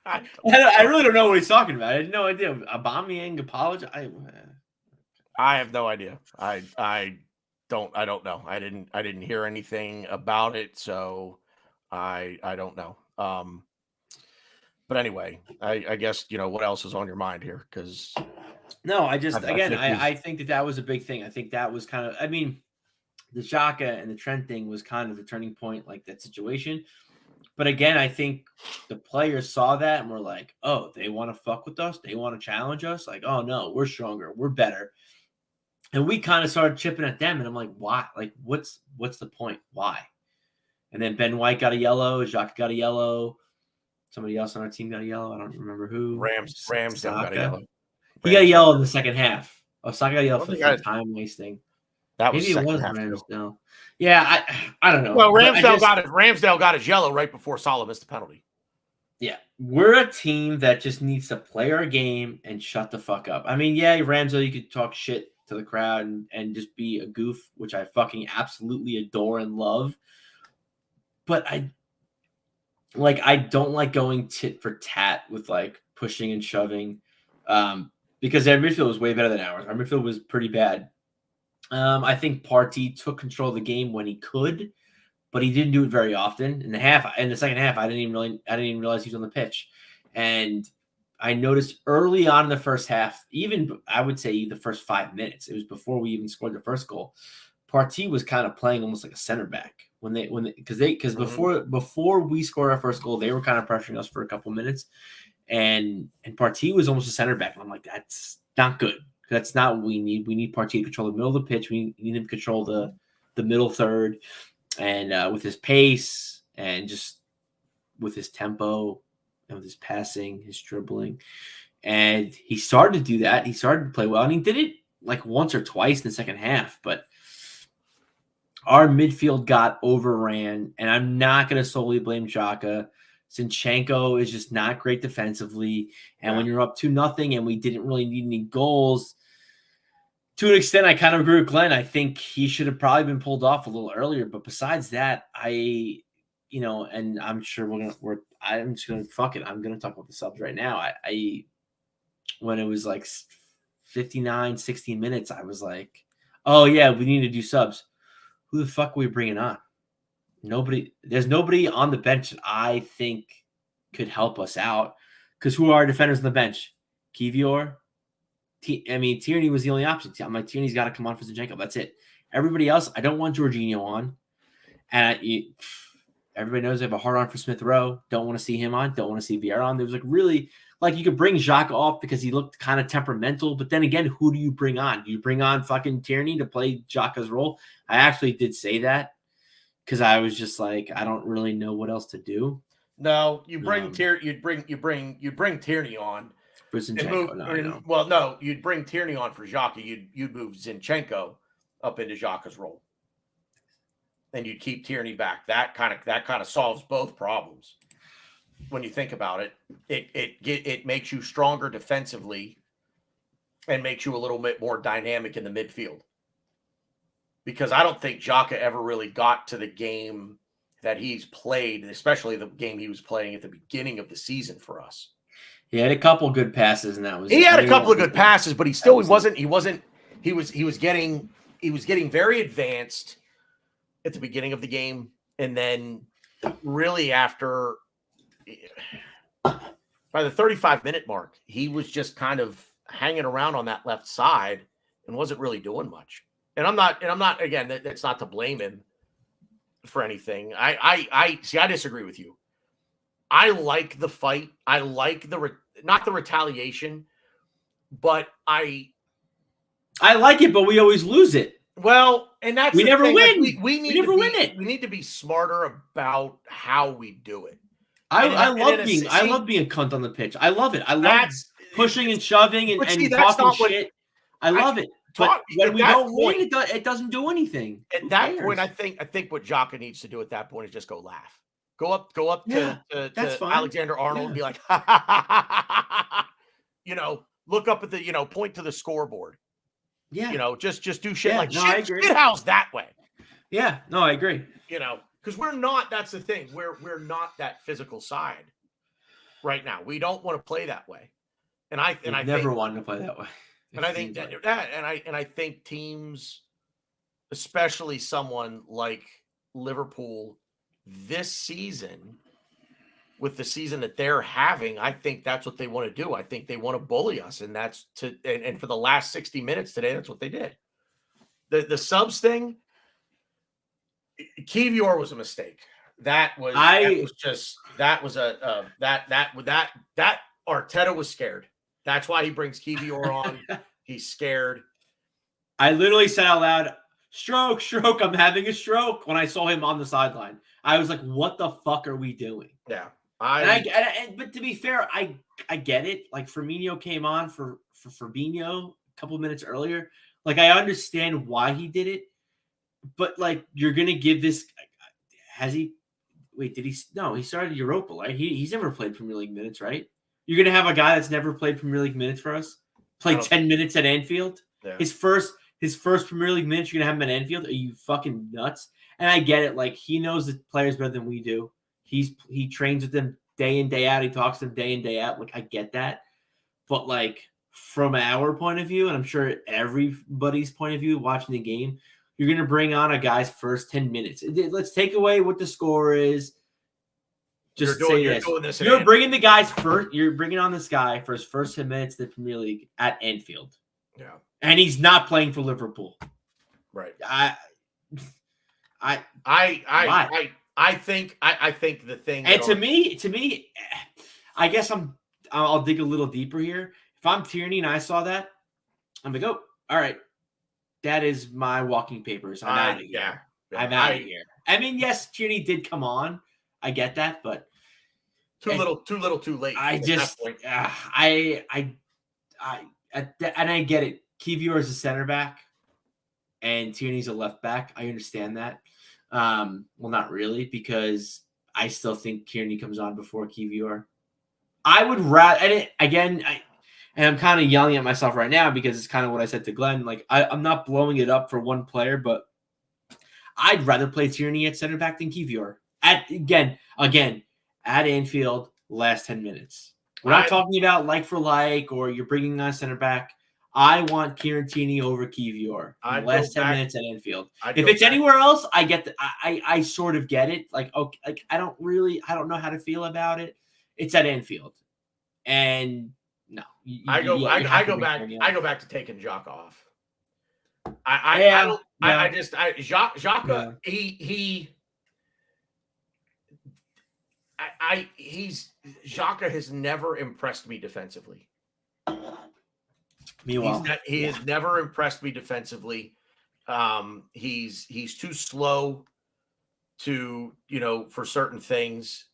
I really don't know what he's talking about. I had no idea. Aubameyang apologize. I have no idea. I don't know. I didn't hear anything about it, so I don't know. But anyway, I guess what else is on your mind here? Because I think that was a big thing. I think that was kind of. I mean, the Xhaka and the Trent thing was kind of the turning point, like that situation. But again, I think the players saw that and were like, "Oh, they want to fuck with us. They want to challenge us. Like, oh no, we're stronger, we're better." And we kind of started chipping at them, and I'm like, "Why? Like, what's the point? Why?" And then Ben White got a yellow, Xhaka got a yellow. Somebody else on our team got a yellow. I don't remember who. Ramsdale got a yellow. He got a yellow in the second half. Oh, Saka got a yellow for time wasting. That was maybe it was Ramsdale. Yeah, I don't know. Well, Ramsdale got his yellow right before Salah missed the penalty. Yeah, we're a team that just needs to play our game and shut the fuck up. I mean, yeah, Ramsdale, you could talk shit to the crowd and just be a goof, which I fucking absolutely adore and love. But I don't like going tit for tat with like pushing and shoving, because their midfield was way better than ours. Our midfield was pretty bad. I think Partey took control of the game when he could, but he didn't do it very often. In the second half, I didn't even realize he was on the pitch. And I noticed early on in the first half, even I would say the first 5 minutes, it was before we even scored the first goal. Partey was kind of playing almost like a center back because before we scored our first goal, they were kind of pressuring us for a couple minutes, and Partey was almost a center back, and I'm like, that's not good. That's not what we need. We need Partey to control the middle of the pitch. We need him to control the middle third, and with his pace and just with his tempo and with his passing, his dribbling, and he started to do that. He started to play well, and he did it like once or twice in the second half, but our midfield got overran, and I'm not going to solely blame Xhaka. Zinchenko is just not great defensively, and when you're up 2-0 and we didn't really need any goals, to an extent, I kind of agree with Glenn. I think he should have probably been pulled off a little earlier. But besides that, and I'm sure I'm just going to fuck it. I'm going to talk about the subs right now. When it was like 59, 16 minutes, I was like, oh yeah, we need to do subs. Who the fuck are we bringing on? Nobody. There's nobody on the bench that I think could help us out. Because who are our defenders on the bench? Kivior. Tierney was the only option. I'm like, Tierney's got to come on for Zinchenko. That's it. Everybody else, I don't want Jorginho on. And everybody knows I have a hard on for Smith Rowe. Don't want to see him on. Don't want to see Vieira on. There was like really, like you could bring Xhaka off because he looked kind of temperamental. But then again, who do you bring on? Do you bring on fucking Tierney to play Xhaka's role? I actually did say that because I was just like, I don't really know what else to do. No, you bring Tierney on. For Zinchenko, no, you'd bring Tierney on for Xhaka. You'd move Zinchenko up into Xhaka's role, and you'd keep Tierney back. That kind of solves both problems. When you think about it, it makes you stronger defensively, and makes you a little bit more dynamic in the midfield. Because I don't think Xhaka ever really got to the game that he's played, especially the game he was playing at the beginning of the season for us. He had a couple good passes, and that was. He had a couple of good passes, but he was getting very advanced at the beginning of the game, and then really after by the 35-minute mark, he was just kind of hanging around on that left side and wasn't really doing much. And I'm not again. That's not to blame him for anything. I disagree with you. I like the fight. I like not the retaliation, but I like it, but we always lose it. Well, and that's we the never thing. win. Like we need never to win it. We need to be smarter about how we do it. I love being a cunt on the pitch. I love it. I love pushing and shoving and talking shit. I love it. But when we don't win, it doesn't do anything. At that point, I think what Xhaka needs to do at that point is just go laugh. Go up to Alexander Arnold and be like, ha, ha, ha, ha, ha, ha. Look up at the, point to the scoreboard. Yeah. Just do shit like shit house that way. Yeah. No, I agree. Because we're not, that's the thing. We're not that physical side right now. We don't want to play that way. And I never wanted to play that way. And I think I think teams, especially someone like Liverpool this season, with the season that they're having, I think that's what they want to do. I think they want to bully us, and and for the last 60 minutes today, that's what they did. The subs thing, Kivior was a mistake. That Arteta was scared. That's why he brings Kivior on. He's scared. I literally said out loud, stroke, I'm having a stroke when I saw him on the sideline. I was like, what the fuck are we doing? Yeah. But to be fair, I get it. Like Firmino came on for Fabinho a couple minutes earlier. Like I understand why he did it, but like you're gonna give this. Has he? Wait, did he? No, he started Europa. Right? He's never played Premier League minutes, right? You're gonna have a guy that's never played Premier League minutes for us play 10 minutes at Anfield. Yeah. His first Premier League minutes. You're gonna have him at Anfield? Are you fucking nuts? And I get it. Like he knows the players better than we do. He trains with them day in, day out. He talks to them day in, day out. Like I get that. But like from our point of view, and I'm sure everybody's point of view watching the game, you're going to bring on a guy's first 10 minutes. Let's take away what the score is. Just you're bringing the guy's first. You're bringing on this guy for his first 10 minutes in the Premier League at Anfield. Yeah. And he's not playing for Liverpool. Right. I think the thing, and to me, I guess I'll dig a little deeper here. If I'm Tierney and I saw that, I'm like, oh, all right, that is my walking papers. I'm out of here. Yeah, I'm out of here. I mean, yes, Tierney did come on. I get that, but too little, too late. I just, I get it. Kivior is a center back, and Tierney's a left back. I understand that. Well, not really, because I still think Tierney comes on before Kivior. I would rather, and I'm kind of yelling at myself right now because it's kind of what I said to Glenn. Like, I'm not blowing it up for one player, but I'd rather play Tierney at center back than Kivior. Again, at Anfield, last 10 minutes. We're not talking about like for like, or you're bringing on center back. I want Kieran Tierney over Kivior in the last 10 minutes at Anfield. If it's anywhere else, I get I sort of get it. Like, okay, like I don't know how to feel about it. It's at Anfield, and no, I go back to taking Xhaka off. Xhaka, Xhaka has never impressed me defensively. Meanwhile, he has never impressed me defensively. He's too slow to, for certain things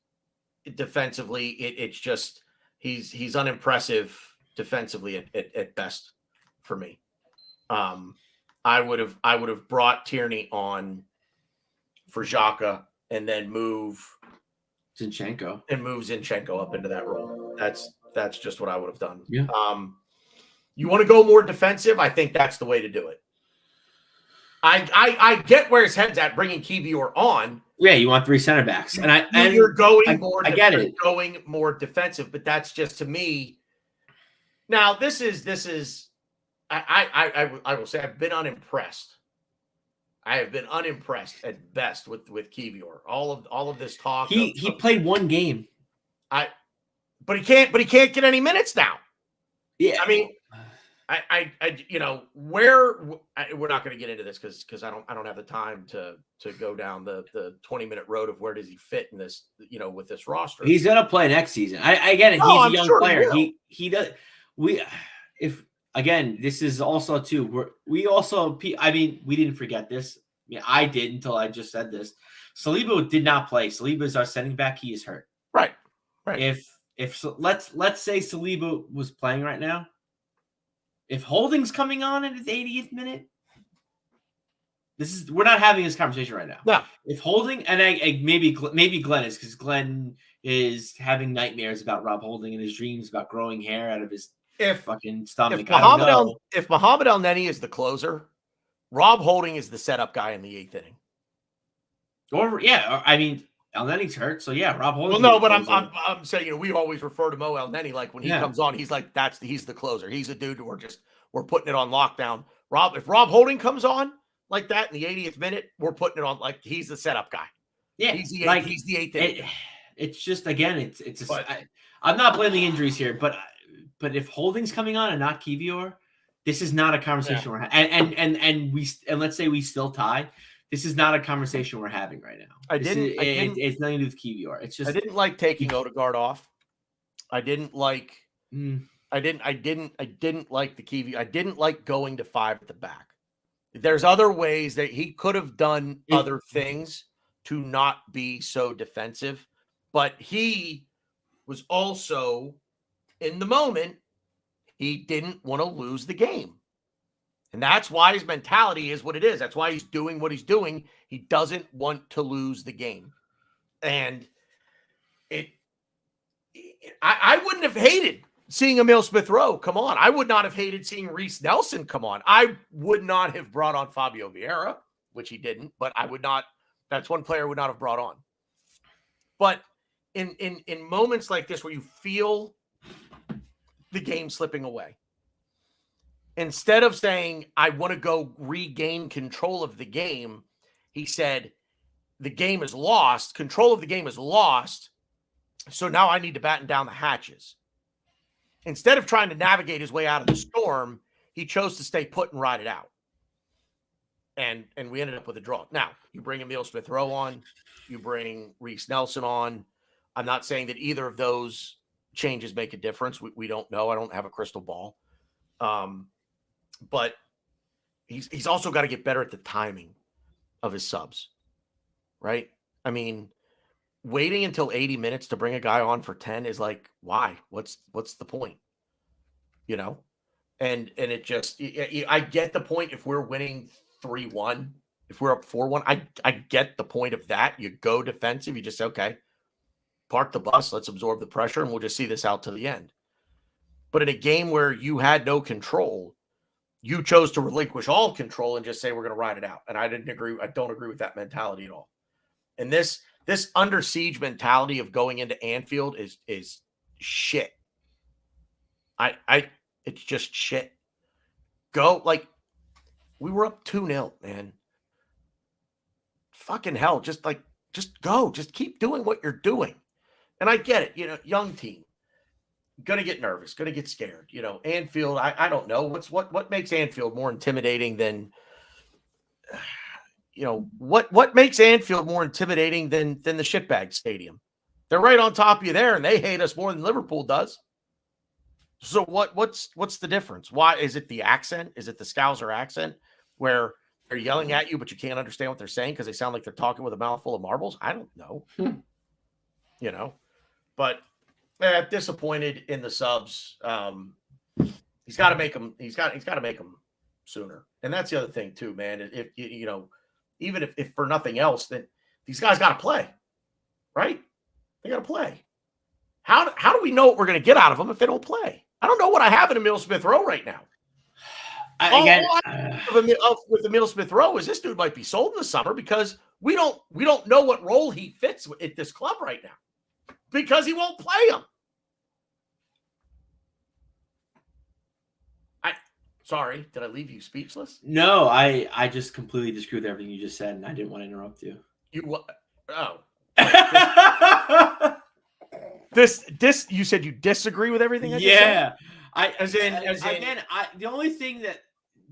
defensively. It's just he's unimpressive defensively at best for me. I would have brought Tierney on for Xhaka and then move Zinchenko up into that role. That's just what I would have done. Yeah. You want to go more defensive? I think that's the way to do it. I get where his head's at, bringing Kivior on. Yeah, you want 3 center backs, and you're going more. I get it. Going more defensive, but that's just to me. Now this is. I will say I've been unimpressed. I have been unimpressed at best with Kivior. All of this talk. He played one game. But he can't get any minutes now. Yeah, I mean. We're not going to get into this because I don't have the time to go down the 20-minute road of where does he fit in this, with this roster. He's going to play next season. I get it. He's a young player. He does. if again, this is also too. We also. I mean, we didn't forget this. I mean, I did until I just said this. Saliba did not play. Saliba is our sending back. He is hurt. Right. If let's say Saliba was playing right now. If Holding's coming on in the 80th minute, we're not having this conversation right now. No. If Holding and maybe Glenn is, because Glenn is having nightmares about Rob Holding and his dreams about growing hair out of his fucking stomach. If Mohamed El Neni is the closer, Rob Holding is the setup guy in the 8th inning. I mean, El Neni's hurt, so yeah, Rob Holding. Well, no, but I'm saying, we always refer to Mo El Neni like when he comes on, he's like he's the closer. He's a dude we're putting it on lockdown. If Rob Holding comes on like that in the 80th minute, we're putting it on like he's the setup guy. Yeah, he's the 8th inning. It's just again, I'm not blaming injuries here, but if Holding's coming on and not Kivior, this is not a conversation we're having. And let's say we still tie. This is not a conversation we're having right now. It's nothing to do with Kivior. It's just I didn't like taking Odegaard off. I didn't like the Kivior. I didn't like going to 5 at the back. There's other ways that he could have done other things to not be so defensive, but he was also in the moment. He didn't want to lose the game. And that's why his mentality is what it is. That's why he's doing what he's doing. He doesn't want to lose the game. And I wouldn't have hated seeing Emile Smith-Rowe come on. I would not have hated seeing Reese Nelson come on. I would not have brought on Fabio Vieira, which he didn't, but that's one player I would not have brought on. But in moments like this where you feel the game slipping away, instead of saying, I want to go regain control of the game, he said, the game is lost. Control of the game is lost. So now I need to batten down the hatches. Instead of trying to navigate his way out of the storm, he chose to stay put and ride it out. And we ended up with a draw. Now, you bring Emile Smith-Rowe on. You bring Reese Nelson on. I'm not saying that either of those changes make a difference. We don't know. I don't have a crystal ball. But he's also got to get better at the timing of his subs, right? I mean, waiting until 80 minutes to bring a guy on for 10 is like, why? What's the point? And it just, I get the point if we're winning 3-1, if we're up 4-1, I get the point of that. You go defensive, you just say, okay, park the bus, let's absorb the pressure, and we'll just see this out to the end. But in a game where you had no control, you chose to relinquish all control and just say, we're going to ride it out. And I don't agree with that mentality at all. And this under siege mentality of going into Anfield is shit. It's just shit. Go, like, we were up 2-0, man. Fucking hell. Just go. Just keep doing what you're doing. And I get it. Young team. Going to get nervous. Going to get scared. Anfield, I don't know. What makes Anfield more intimidating than, what makes Anfield more intimidating than the shitbag stadium? They're right on top of you there, and they hate us more than Liverpool does. So what's the difference? Why is it the accent? Is it the Scouser accent where they're yelling at you, but you can't understand what they're saying because they sound like they're talking with a mouthful of marbles? I don't know. But disappointed in the subs. He's got to make them. He's got to make them sooner. And that's the other thing too, man. If even if for nothing else, then these guys got to play, right? They got to play. How do we know what we're going to get out of them if they don't play? I don't know what I have in Emile Smith-Rowe right now. With Emile Smith-Rowe is this dude might be sold in the summer because we don't know what role he fits at this club right now because he won't play him. Sorry, did I leave you speechless? No, I just completely disagree with everything you just said, and I didn't want to interrupt you. This you said you disagree with everything I just said?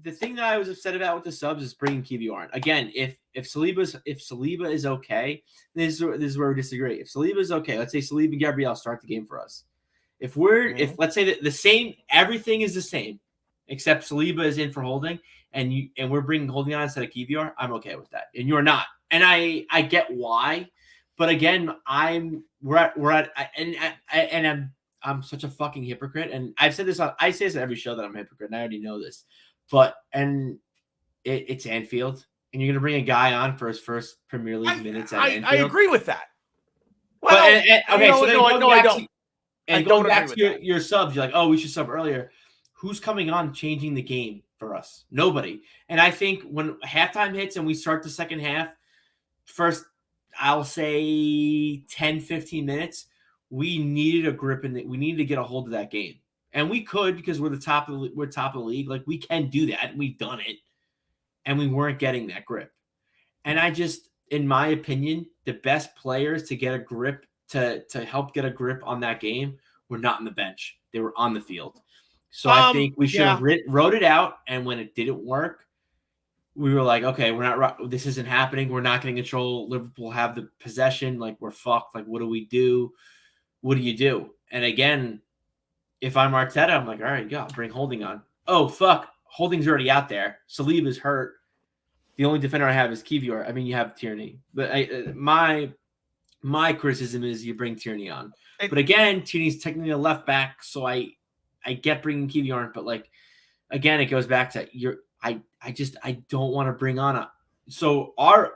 The thing that I was upset about with the subs is bringing Kivior on. Again, if Saliba is okay, this is where we disagree. If Saliba is okay, let's say Saliba and Gabriel start the game for us, If let's say that the same, everything is the same, except Saliba is in for holding, and we're bringing holding on instead of Kivior, I'm okay with that, and you're not, and I get why, but again, I'm such a fucking hypocrite, and I say this on every show that I'm a hypocrite, and I already know this, but it's Anfield, and you're gonna bring a guy on for his first Premier League minutes at Anfield. I agree with that. Well, I don't. And going back to your subs, you're like, oh, we should sub earlier. Who's coming on changing the game for us? Nobody. And I think when halftime hits and we start the second half, first, I'll say 10, 15 minutes, we needed a grip and we needed to get a hold of that game. And we could because we're top of the league. Like, we can do that. We've done it. And we weren't getting that grip. And I just, in my opinion, the best players to get a grip to help get a grip on that game were not on the bench. They were on the field. So I think we should have wrote it out. And when it didn't work, we were like, okay, this isn't happening. We're not getting control. Liverpool have the possession. Like, we're fucked. Like, what do we do? What do you do? And again, if I'm Arteta, I'm like, all right, yeah, bring Holding on. Oh, fuck. Holding's already out there. Saliba's hurt. The only defender I have is Kivior. I mean, you have Tierney. But my criticism is you bring Tierney on. But again, Tierney's technically a left back, so I get bringing Kivior on. But, like, again, it goes back to I don't want to bring on so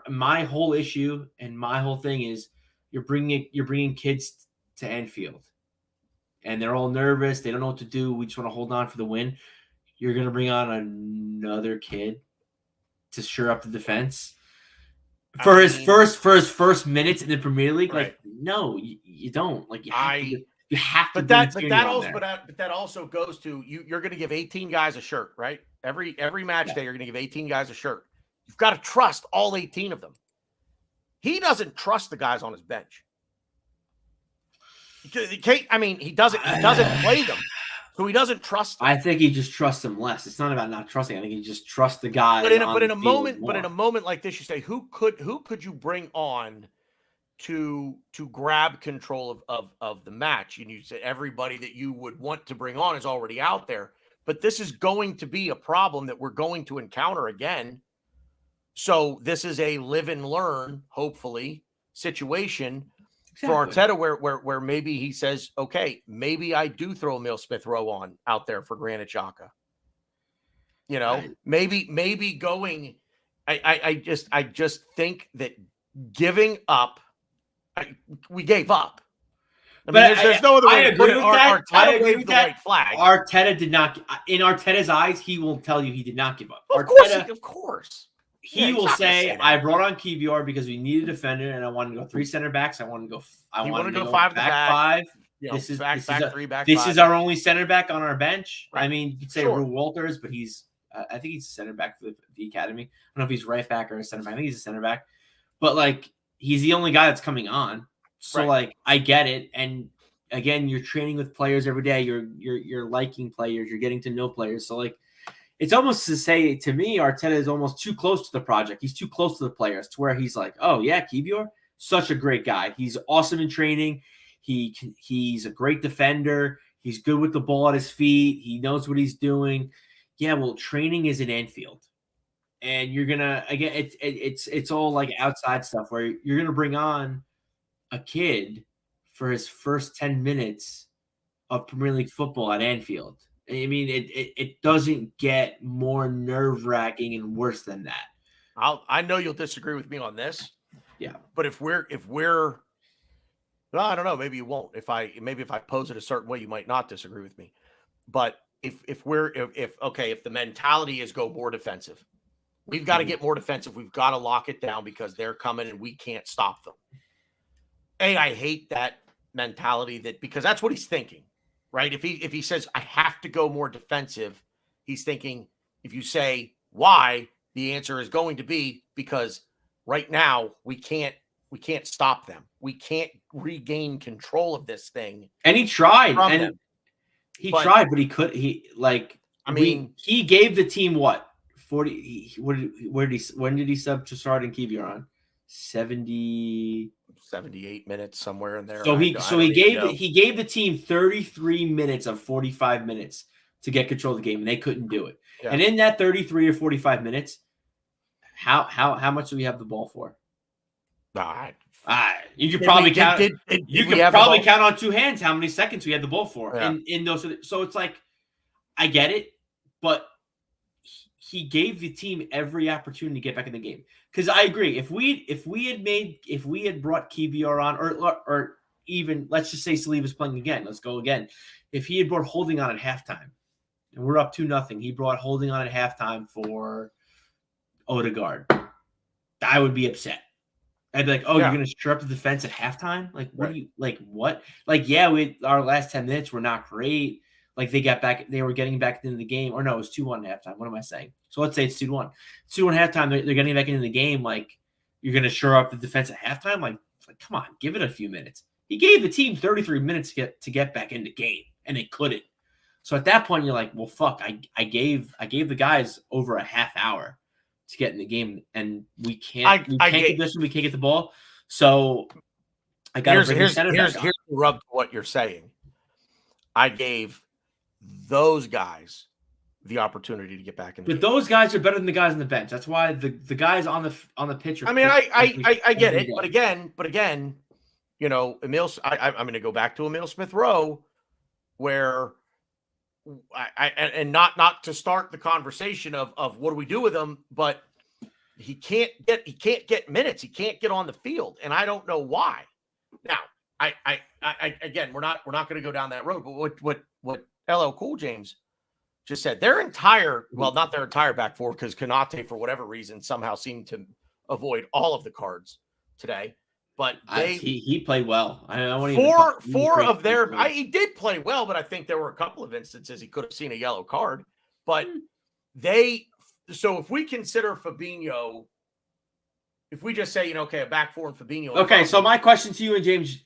my whole issue and my whole thing is you're bringing kids to Anfield, and they're all nervous. They don't know what to do. We just want to hold on for the win. You're gonna bring on another kid to shore up the defense for his first minutes in the Premier League. Right. Like, no, you don't. Like, you have to. But that also goes to you're going to give 18 guys a shirt, right? Every match day, you're going to give 18 guys a shirt. You've got to trust all 18 of them. He doesn't trust the guys on his bench. He doesn't play them, so he doesn't trust them. I think he just trusts them less. It's not about not trusting. I think he just trusts the guy. But in a moment like this, you say, who could you bring on to grab control of the match? And you say everybody that you would want to bring on is already out there. But this is going to be a problem that we're going to encounter again. So this is a live and learn, hopefully, situation for Arteta where maybe he says, okay, maybe I do throw Emile Smith-Rowe on out there for Granit Xhaka. You know, maybe going. I just think that giving up, we gave up. I mean, there's no other way to put it. Arteta waved the white flag. Arteta did not. In Arteta's eyes, he will tell you he did not give up. Of course. He will say, "I brought on Kivior because we needed a defender, and I wanted to go 3 center backs. I wanted to go 5 back. You know, this is back 3 back. This 5. Is our only center back on our bench. Right. I mean, you could say Rue Walters, but he's I think he's a center back for the academy. I don't know if he's right back or a center back. I think he's a center back, but like he's the only guy that's coming on. So like I get it, and again, you're training with players every day. You're liking players. You're getting to know players. So like, it's almost to say to me, Arteta is almost too close to the project. He's too close to the players to where he's like, oh yeah, Kivior, such a great guy. He's awesome in training. He's a great defender. He's good with the ball at his feet. He knows what he's doing. Yeah, well, training is in Anfield, and you're gonna again. It's all like outside stuff where you're gonna bring on a kid for his first 10 minutes of Premier League football at Anfield. I mean, it doesn't get more nerve-wracking and worse than that. I know you'll disagree with me on this. Yeah. But if we're well, I don't know, maybe you won't. If I pose it a certain way, you might not disagree with me. But if the mentality is go more defensive, we've got to get more defensive. We've got to lock it down because they're coming and we can't stop them. I hate that mentality because that's what he's thinking, right? If he says I have to go more defensive, he's thinking if you say why, the answer is going to be because right now we can't stop them. We can't regain control of this thing. And he tried, and tried, but he could. He gave the team what 40. When did he sub Trossard and Kivior on? 78 minutes somewhere in there. So he gave the team 33 minutes of 45 minutes to get control of the game, and they couldn't do it. Yeah. And in that 33 or 45 minutes, how much do we have the ball for? You could probably count. You could probably count on two hands how many seconds we had the ball for. Yeah. In those, so it's like, I get it, but he gave the team every opportunity to get back in the game. Because I agree, if we had brought KVR on, or even let's just say Saliva's playing again. Let's go again. If he had brought Holding on at halftime, and we're up 2-0, he brought Holding on at halftime for Odegaard, I would be upset. I'd be like, "Oh, you're gonna stir up the defense at halftime? Like, what do you like? What? Like, yeah, our last 10 minutes were not great. Like, they were getting back into the game, or no, it was 2-1 at halftime. What am I saying? So let's say it's 2-1. 2-1 halftime. They're getting back into the game. Like, you're gonna shore up the defense at halftime? Like, come on, give it a few minutes. He gave the team 33 minutes to get back in the game, and they couldn't. So at that point, you're like, well, fuck. I gave the guys over a half hour to get in the game, and we can't get this, and we can't get the ball. So I got to bring the center back on. Here's the rub to what you're saying. I gave those guys the opportunity to get back in the game. But those guys are better than the guys on the bench. That's why the guys on the pitch are. I mean, I get it, but again, you know, I'm going to go back to Emil Smith Rowe, where and not to start the conversation of what do we do with him, but he can't get minutes. He can't get on the field, and I don't know why. Now, I again, we're not going to go down that road, but what LL Cool James just said, not their entire back four, because Konate, for whatever reason, somehow seemed to avoid all of the cards today. But he played well. He did play well, but I think there were a couple of instances he could have seen a yellow card. But so if we consider Fabinho, if we just say, a back four and Fabinho. Okay, so my question to you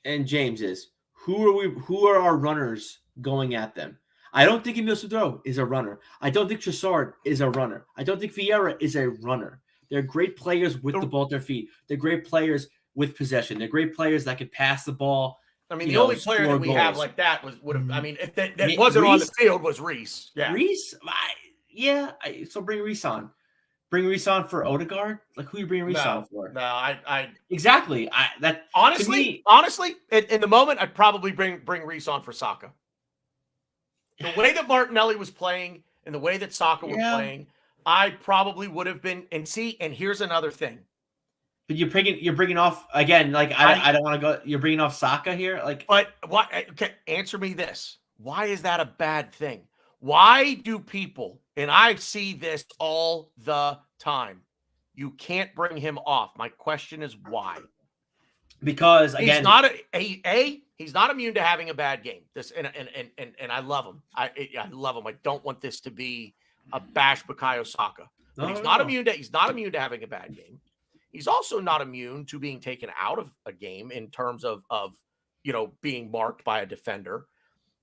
and James is, who are our runners going at them? I don't think Emil Smith Rowe is a runner. I don't think Trossard is a runner. I don't think Vieira is a runner. They're great players with the ball at their feet. They're great players with possession. They're great players that could pass the ball. I mean, the only player that we have like that would have. I mean, if that wasn't Reece, on the field, was Reece. Yeah, Reece. So bring Reece on. Bring Reece on for Odegaard. Like, who you bring Reece on for? No, I exactly. Honestly, in the moment, I'd probably bring Reece on for Saka. The way that Martinelli was playing and the way that Saka was playing, I probably would have been. And here's another thing. But you're bringing off again. Like, I don't want to go. You're bringing off Saka here. Like, but what? Okay, answer me this: why is that a bad thing? Why do people? And I see this all the time. You can't bring him off. My question is why? Because again, he's not he's not immune to having a bad game. And I love him. I love him. I don't want this to be a bash Bukayo Saka. But he's not immune to having a bad game. He's also not immune to being taken out of a game in terms of being marked by a defender.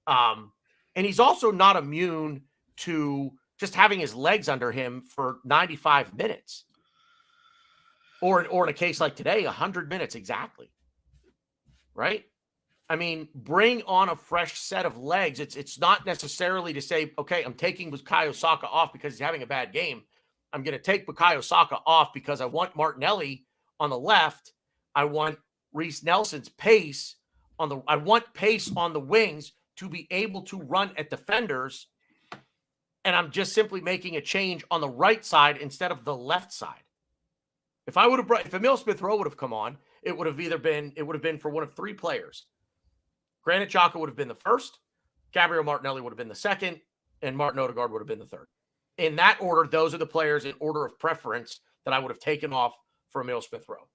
And he's also not immune to just having his legs under him for 95 minutes. Or in a case like today, 100 minutes exactly. Right? I mean, bring on a fresh set of legs. It's not necessarily to say, okay, I'm taking Bukayo Saka off because he's having a bad game. I'm going to take Bukayo Saka off because I want Martinelli on the left. I want Reece Nelson's pace I want pace on the wings to be able to run at defenders. And I'm just simply making a change on the right side instead of the left side. If Emil Smith Rowe would have come on, it would have been for one of three players. Granit Xhaka would have been the first, Gabriel Martinelli would have been the second, and Martin Odegaard would have been the third. In that order, those are the players in order of preference that I would have taken off for Emil Smith Rowe.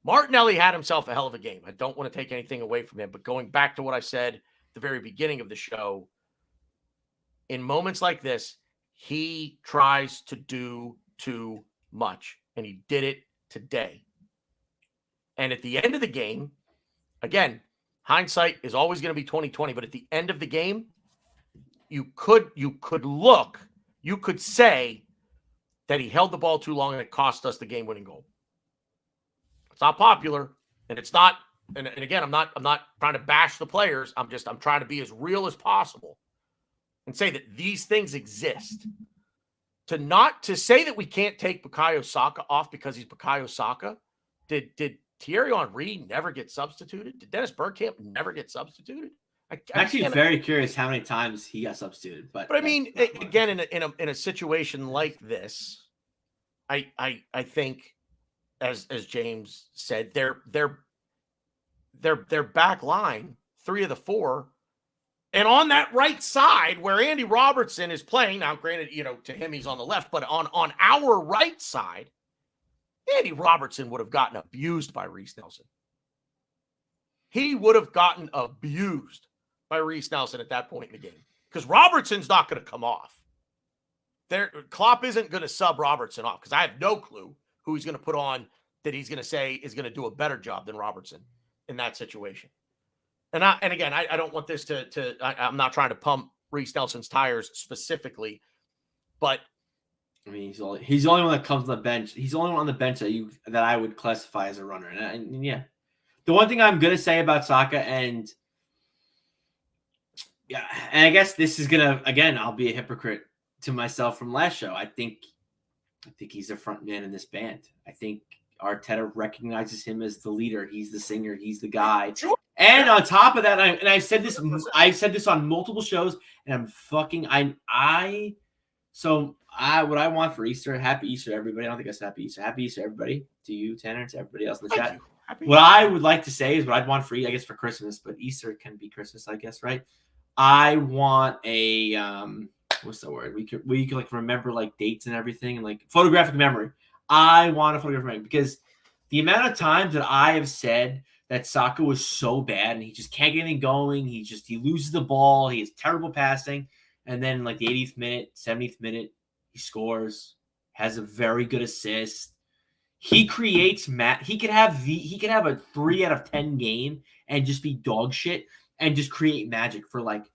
Martinelli had himself a hell of a game. I don't want to take anything away from him, but going back to what I said at the very beginning of the show, in moments like this, he tries to do too much, and he did it today. And at the end of the game, again, hindsight is always going to be 20/20, but at the end of the game, you could say that he held the ball too long and it cost us the game-winning goal. It's not popular, and it's not. And again, I'm not trying to bash the players. I'm trying to be as real as possible and say that these things exist. To say that we can't take Bukayo Saka off because he's Bukayo Saka. Did Thierry Henry never get substituted? Did Dennis Bergkamp never get substituted? I'm actually very curious how many times he got substituted. But I mean, again, in a situation like this, I think, as James said, their back line, 3 of the 4. And on that right side where Andy Robertson is playing, now granted, to him he's on the left, but on our right side, Andy Robertson would have gotten abused by Reece Nelson. He would have gotten abused by Reece Nelson at that point in the game because Robertson's not going to come off. Klopp isn't going to sub Robertson off because I have no clue who he's going to put on that he's going to say is going to do a better job than Robertson in that situation. And again, I don't want this I'm not trying to pump Reece Nelson's tires specifically, but I mean, he's the only one that comes on the bench. He's the only one on the bench that I would classify as a runner. And yeah, the one thing I'm gonna say about Saka, and I guess this is gonna, again, I'll be a hypocrite to myself from last show. I think he's the front man in this band. I think Arteta recognizes him as the leader. He's the singer. He's the guy. Sure. And on top of that, I've said this on multiple shows, and what I want for Easter, happy Easter, everybody. I don't think I said happy Easter. Happy Easter, everybody. To you, Tanner, to everybody else in the chat. What I would like to say is what I'd want for, I guess, for Christmas, but Easter can be Christmas, I guess, right? I want a what's the word? We could like remember like dates and everything, and like photographic memory. I want a photographic memory because the amount of times that I have said that Saka was so bad and he just can't get anything going. He loses the ball. He has terrible passing. And then like the 80th minute, 70th minute, he scores, has a very good assist. He creates he could have a 3 out of 10 game and just be dog shit and just create magic for like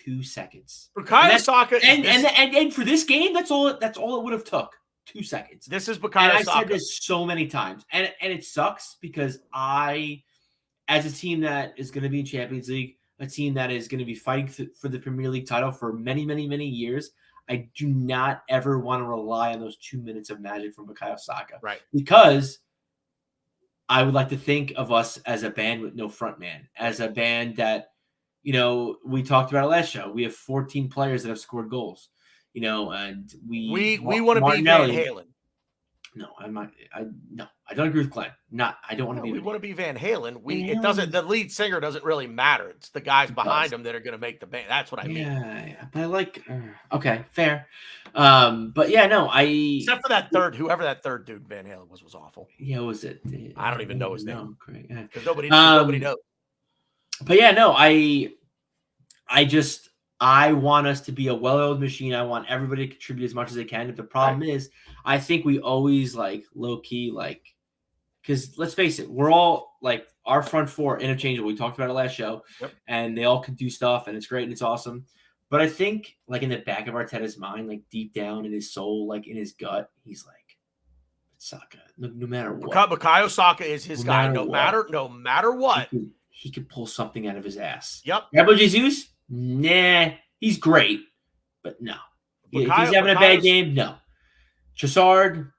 2 seconds. Bukayo Saka and for this game, that's all it would have took. 2 seconds. This is Bukayo Saka. I said this so many times. And it sucks because as a team that is going to be in Champions League, a team that is going to be fighting for the Premier League title for many, many, many years, I do not ever want to rely on those 2 minutes of magic from Bukayo Saka. Right. Because I would like to think of us as a band with no front man, as a band that, we talked about it last show. We have 14 players that have scored goals. And we want to be Van Halen. No, I'm not. No, I don't agree with Glenn. I don't want to be. We want to be Van Halen. It doesn't. The lead singer doesn't really matter. It's the guys behind him that are going to make the band. That's what I mean. Yeah, but I like. Okay, fair. But yeah, no, except for that third, whoever that third dude Van Halen was awful. Yeah, was it? I don't even know his name. Because nobody knows. But yeah, no, I want us to be a well-oiled machine. I want everybody to contribute as much as they can. But the problem is, I think we always like low-key, like, because let's face it, we're all like our front 4 interchangeable. We talked about it last show, and they all can do stuff, and it's great and it's awesome. But I think, like in the back of Arteta's mind, like deep down in his soul, like in his gut, he's like, Saka, no matter what. Bukayo Saka is his guy. No matter what, he could pull something out of his ass. Yep. Gabriel Jesus. Nah, he's great, but no. If he's having a bad game, no. Trossard,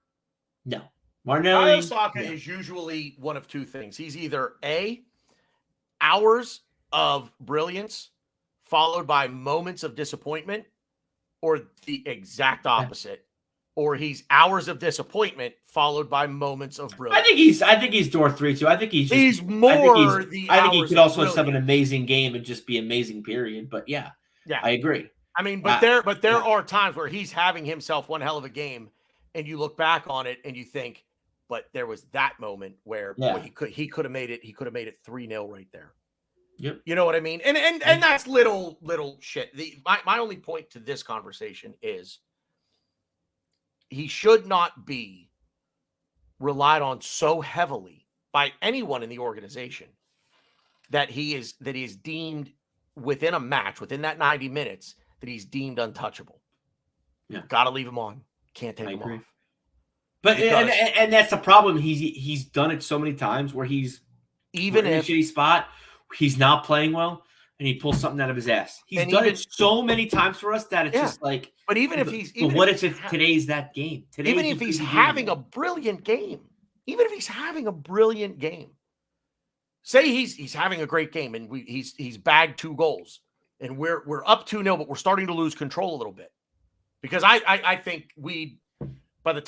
no. Martinelli. Bukayo Saka is usually one of 2 things. He's either hours of brilliance followed by moments of disappointment, or the exact opposite. Or he's hours of disappointment followed by moments of brilliance. I think he's door 3 too. I think he's more. I think he could also have an amazing game and just be amazing. Period. But yeah, I agree. I mean, but there are times where he's having himself one hell of a game, and you look back on it and you think, but there was that moment where he could have made it. He could have made it 3-0 right there. Yep. You know what I mean? And that's little shit. My only point to this conversation is, he should not be relied on so heavily by anyone in the organization that he is deemed within a match, within that 90 minutes, that he's deemed untouchable. Yeah. Got to leave him on. Can't take him off. But and that's the problem. He's done it so many times where he's even in a shitty spot, he's not playing well, and he pulls something out of his ass. He's done it so many times for us that it's just like. But even if he's, even what if today's that game? Even if he's having a brilliant game, say he's having a great game and he's bagged 2 goals and we're up 2-0, but we're starting to lose control a little bit because I think by the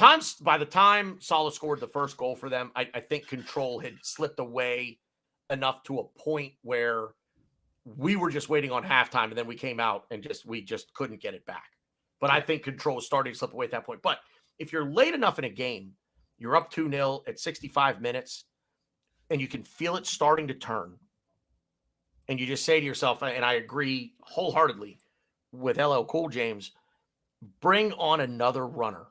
time Salah scored the first goal for them, I think control had slipped away enough to a point where we were just waiting on halftime, and then we came out and we just couldn't get it back. But I think control is starting to slip away at that point. But if you're late enough in a game, you're up 2-0 at 65 minutes, and you can feel it starting to turn, and you just say to yourself, and I agree wholeheartedly with LL Cool James, bring on another runner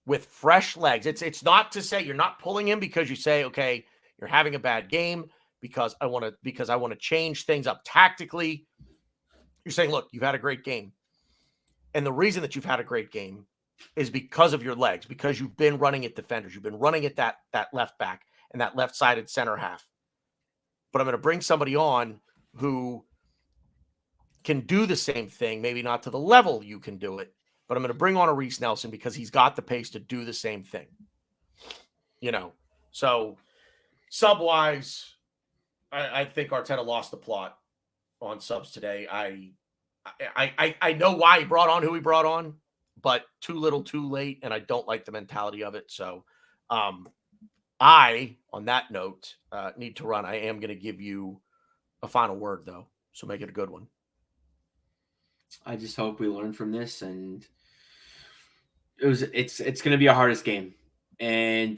with fresh legs. It's not to say you're not pulling him because you say, okay, you're having a bad game because I want to change things up tactically. You're saying, look, you've had a great game. And the reason that you've had a great game is because of your legs, because you've been running at defenders. You've been running at that left back and that left-sided center half. But I'm going to bring somebody on who can do the same thing, maybe not to the level you can do it, but I'm going to bring on a Reece Nelson because he's got the pace to do the same thing. So sub-wise, I think Arteta lost the plot on subs today. I know why he brought on who he brought on, but too little, too late, and I don't like the mentality of it. So on that note, need to run. I am going to give you a final word, though, so make it a good one. I just hope we learn from this, and it's going to be our hardest game, and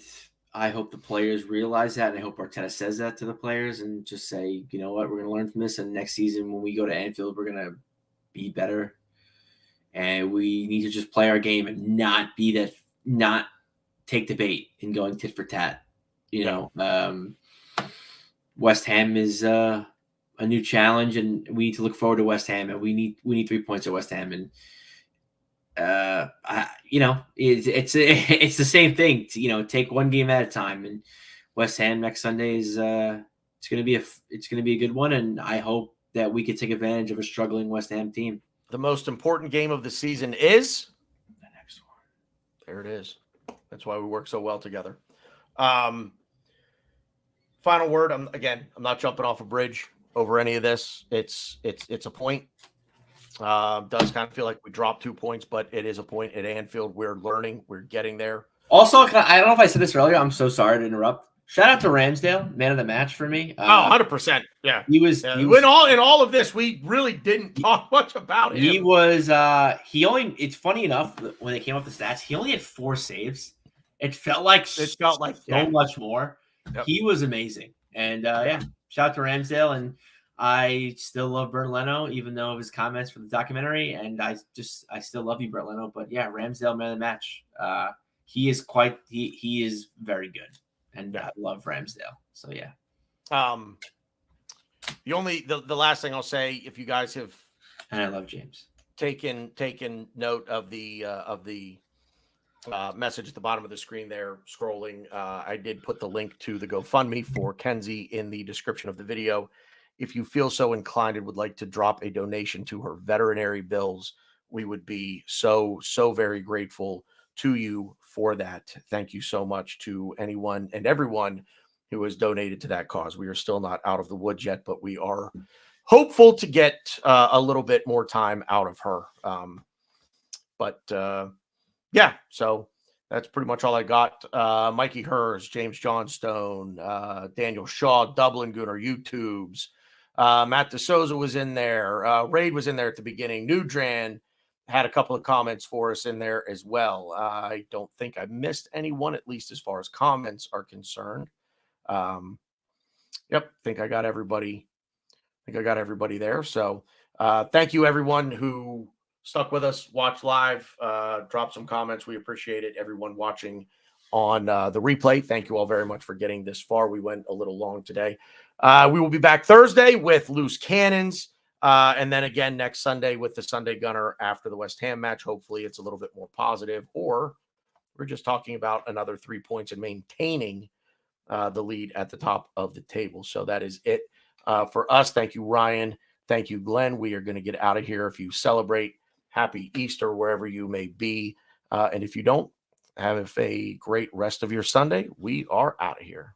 I hope the players realize that, and I hope Arteta says that to the players and just say, you know what, we're going to learn from this, and next season when we go to Anfield, we're going to be better, and we need to just play our game and not take the bait in going tit for tat. West Ham is a new challenge, and we need to look forward to West Ham, and we need 3 points at West Ham, and it's the same thing. Take one game at a time, and West Ham next Sunday is it's going to be a good one, and I hope that we could take advantage of a struggling West Ham team. The most important game of the season is the next one. There it is. That's why we work so well together. Final word. I'm not jumping off a bridge over any of this. It's a point. Does kind of feel like we dropped 2 points, but it is a point at Anfield. We're learning. We're getting there. Also, I don't know if I said this earlier. I'm so sorry to interrupt. Shout out to Ramsdale, man of the match for me. 100%. Yeah. He was in all of this, we really didn't talk much about him. He was it's funny enough when they came up with the stats, he only had 4 saves. It felt like so much more. Yep. He was amazing. And shout out to Ramsdale, and I still love Bernd Leno, even though of his comments for the documentary. And I still love you, Bernd Leno. But yeah, Ramsdale, man of the match. He is he is very good. And I love Ramsdale. So yeah. The last thing I'll say, if you guys have, and I love James, taken note of the message at the bottom of the screen there, scrolling. I did put the link to the GoFundMe for Kenzie in the description of the video. If you feel so inclined and would like to drop a donation to her veterinary bills, we would be so very grateful to you for that. Thank you so much to anyone and everyone who has donated to that cause. We are still not out of the woods yet, but we are hopeful to get a little bit more time out of her. So that's pretty much all I got. Mikey Hers, James Johnstone, Daniel Shaw, Dublin Gooner, YouTubes. Matt DeSouza was in there. Raid was in there at the beginning. Nudran had a couple of comments for us in there as well. I don't think I missed anyone, at least as far as comments are concerned. Think I got everybody. There. So thank you, everyone who stuck with us, watched live, drop some comments. We appreciate it. Everyone watching on the replay, thank you all very much for getting this far. We went a little long today. We will be back Thursday with Loose Cannons. And then again next Sunday with the Sunday Gunner after the West Ham match. Hopefully it's a little bit more positive, or We're just talking about another 3 points and maintaining the lead at the top of the table. So that is it for us. Thank you, Ryan. Thank you, Glenn. We are going to get out of here. If you celebrate, happy Easter wherever you may be. And if you don't, have a great rest of your Sunday. We are out of here.